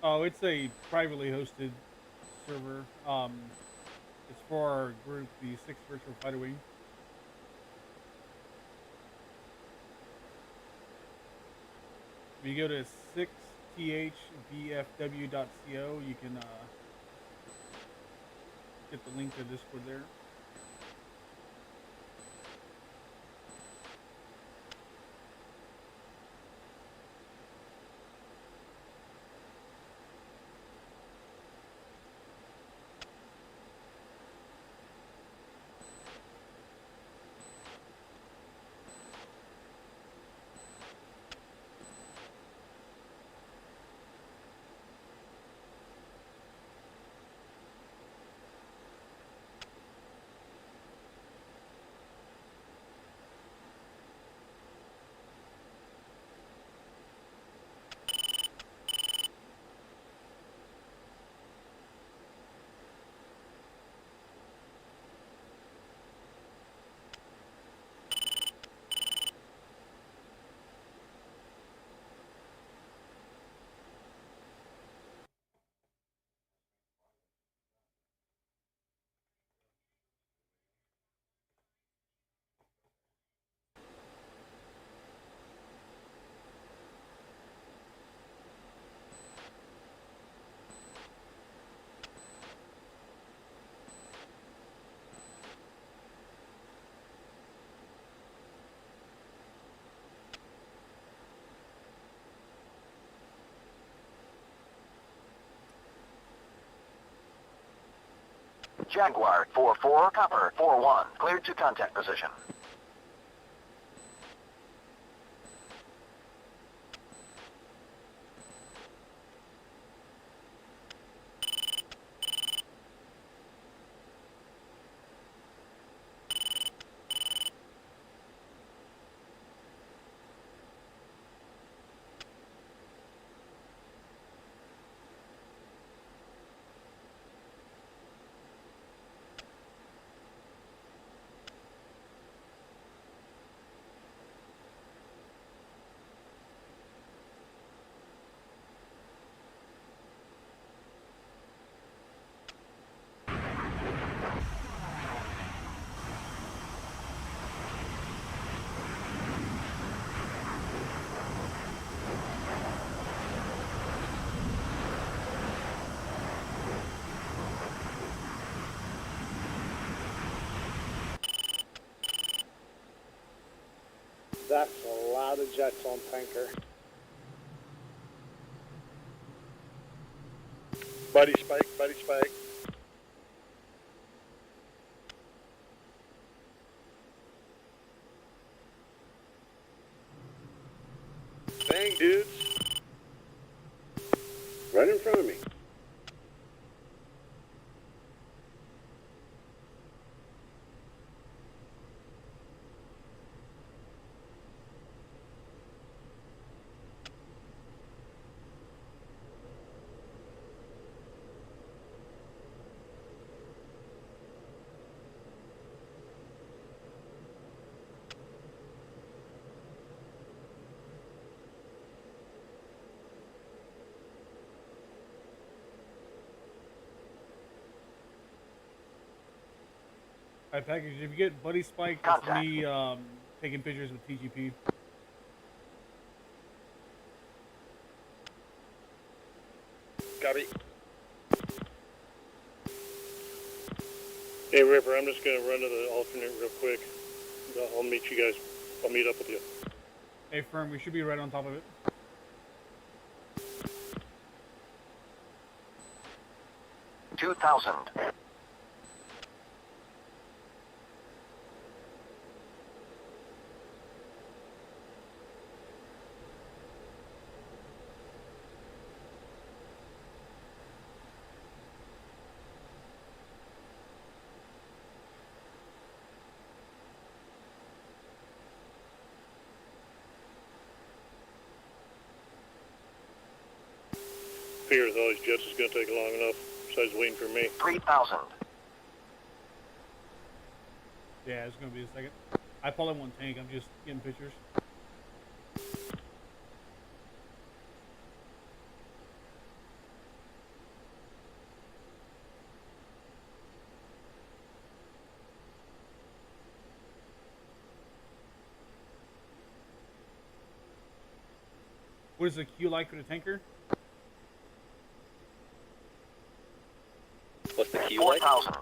Speaker 4: Oh, it's a privately hosted server. It's for our group, the 6th Virtual Fighter Wing. If you go to 6thvfw.co, you can get the link to Discord there.
Speaker 15: Jaguar 4-4, Copper 4-1, cleared to contact position.
Speaker 8: That's a lot of jets on tanker.
Speaker 11: Buddy spike, buddy spike. Dang, dudes.
Speaker 5: Right in front of me.
Speaker 4: Alright, package, if you get Buddy Spike, that's me taking pictures with TGP.
Speaker 11: Copy.
Speaker 7: Hey, Ripper, I'm just going to run to the alternate real quick. I'll meet you guys. I'll meet up with you.
Speaker 4: Hey, Firm, we should be right on top of it.
Speaker 15: 2,000.
Speaker 7: Figure with all these jets is going to take long enough, besides waiting for me.
Speaker 15: 3,000.
Speaker 4: Yeah, it's gonna be a second. I probably won't tank, I'm just getting pictures. What is the queue like for the tanker?
Speaker 14: What's the queue like?
Speaker 15: 4,000.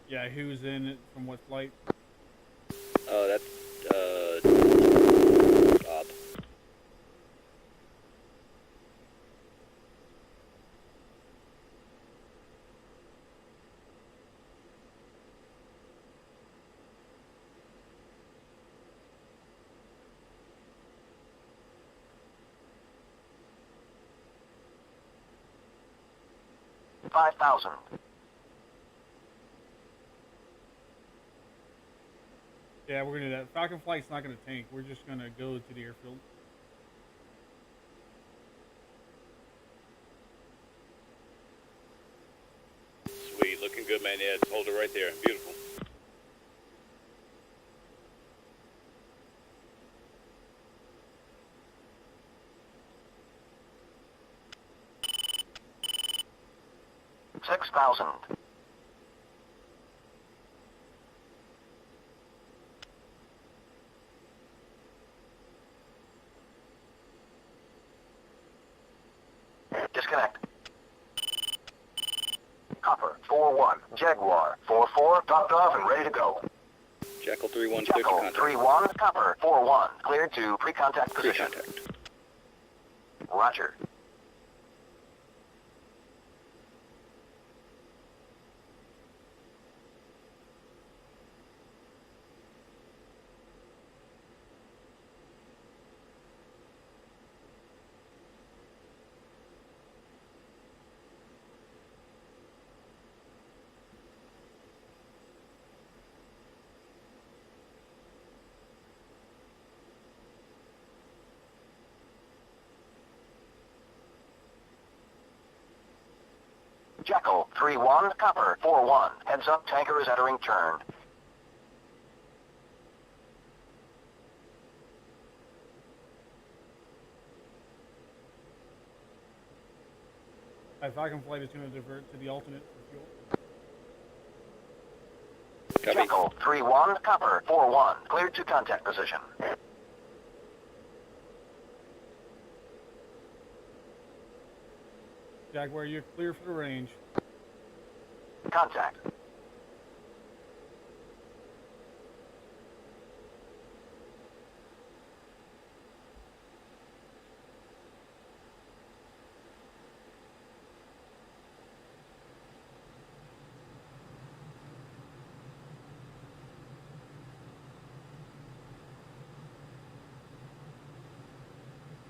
Speaker 4: Yeah, who's in it from what flight?
Speaker 14: Oh, that's Bob.
Speaker 15: $5,000.
Speaker 4: Yeah, we're gonna do that. Falcon Flight's not gonna tank. We're just gonna go to the airfield.
Speaker 2: Sweet, looking good, man. Yeah, just hold it right there. Beautiful.
Speaker 15: $6,000. Disconnect. Copper 4-1. Jaguar 4-4, topped off and ready to go.
Speaker 14: Jackal 3-1, clear to
Speaker 15: Jackal
Speaker 14: contact.
Speaker 15: 3-1, Copper 4-1, cleared to pre-contact position.
Speaker 14: Pre-contact.
Speaker 15: Roger. Jackal 3-1, Copper 4-1. Heads up, tanker is entering turn.
Speaker 4: FALCON flight is going to divert to the alternate for fuel.
Speaker 15: Jackal 3-1, Copper 4-1. Cleared to contact position.
Speaker 4: Jaguar, you're clear for the range.
Speaker 15: Contact.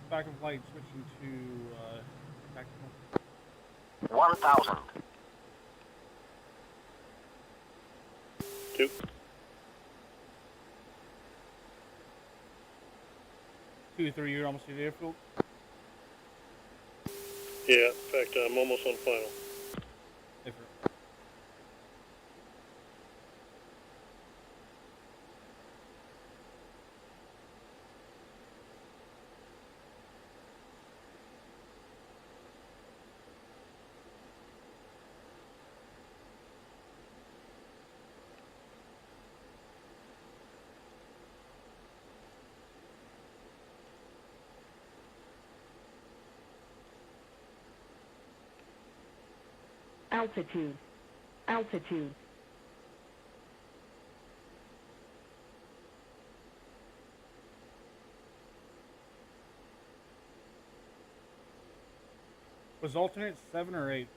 Speaker 4: FALCON flight switching to tactical.
Speaker 15: 1,000.
Speaker 7: 2.
Speaker 4: 2-3, you're almost at the airfield.
Speaker 7: Yeah, in fact, I'm almost on final.
Speaker 16: Altitude. Altitude.
Speaker 4: Was alternate 7 or 8?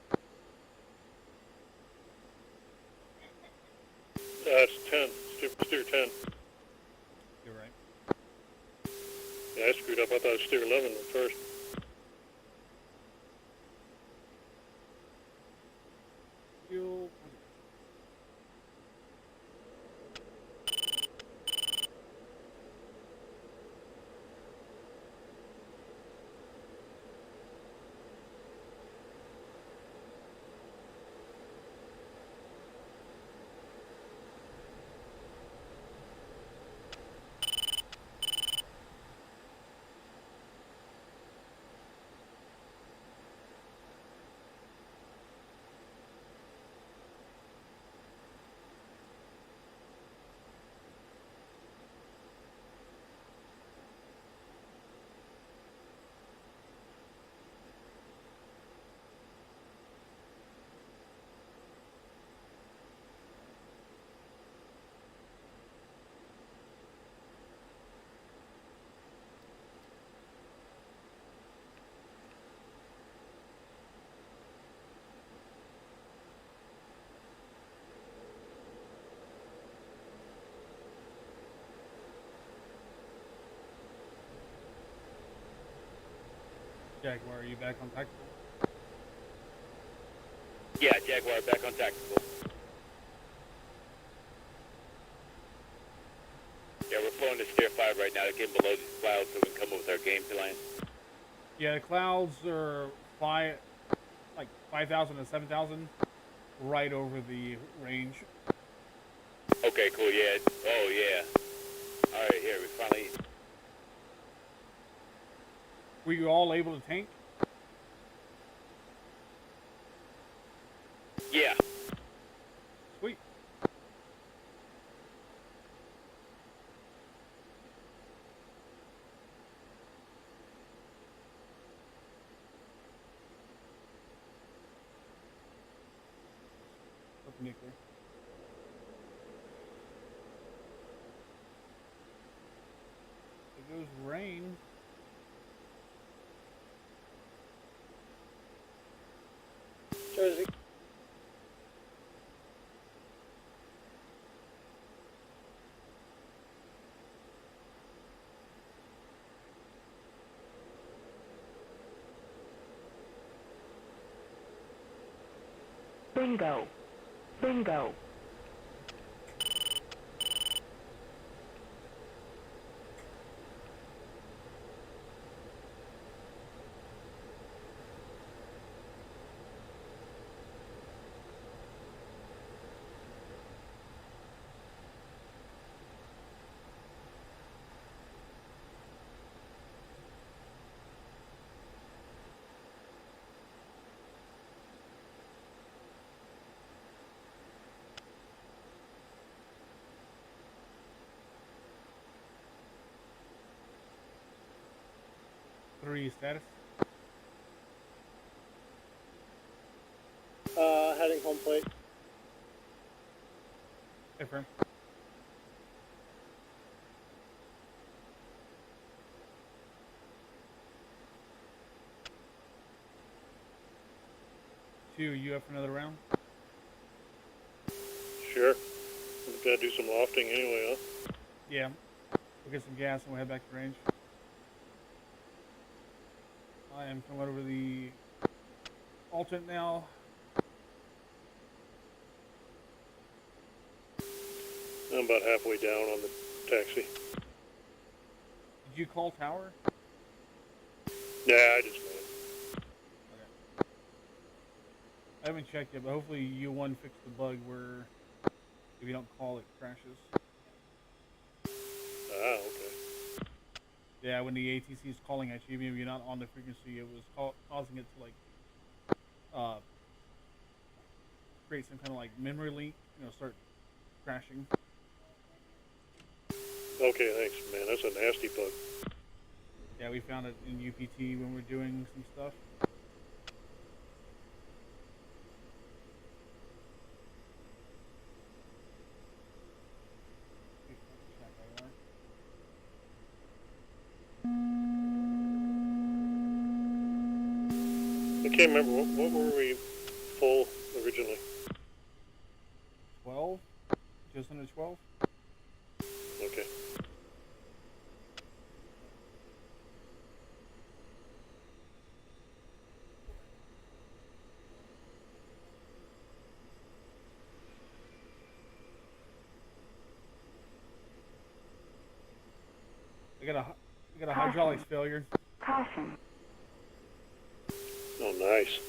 Speaker 7: It's 10. Steer 10.
Speaker 4: You're right.
Speaker 7: Yeah, I screwed up. I thought it was steer 11 at first.
Speaker 4: Fuel. Jaguar, are you back on tactical?
Speaker 2: Yeah, Jaguar back on tactical. Yeah, we're flowing to steer 5 right now to get below these clouds so we can come up with our game plan.
Speaker 4: Yeah, the clouds are like 5,000 to 7,000, right over the range.
Speaker 2: Okay, cool, yeah. Oh, yeah. Alright, here, we finally...
Speaker 4: Were you all able to tank?
Speaker 2: Yeah.
Speaker 4: Sweet. Perpendicular. There goes rain.
Speaker 7: Jersey.
Speaker 16: Bingo. Bingo.
Speaker 4: 3 status.
Speaker 17: Heading home plate.
Speaker 4: Confirm. Two, you up for another round?
Speaker 7: Sure. We've got to do some lofting anyway, huh?
Speaker 4: Yeah. We'll get some gas and we'll head back to range. I am coming over the alternate now.
Speaker 7: I'm about halfway down on the taxi.
Speaker 4: Did you call tower?
Speaker 7: Yeah, I just know.
Speaker 4: I haven't checked yet, but hopefully U1 fixed the bug where if you don't call it crashes.
Speaker 7: Ah, okay.
Speaker 4: Yeah, when the ATC is calling at you, even if you're not on the frequency, it was causing it to like create some kind of like memory leak, start crashing.
Speaker 7: Okay, thanks, man. That's a nasty bug.
Speaker 4: Yeah, we found it in UPT when we were doing some stuff.
Speaker 7: I can't remember, what were we full originally?
Speaker 4: 12? Just under 12?
Speaker 7: Okay.
Speaker 4: I got a hydraulics failure.
Speaker 16: Caution.
Speaker 7: Oh, nice.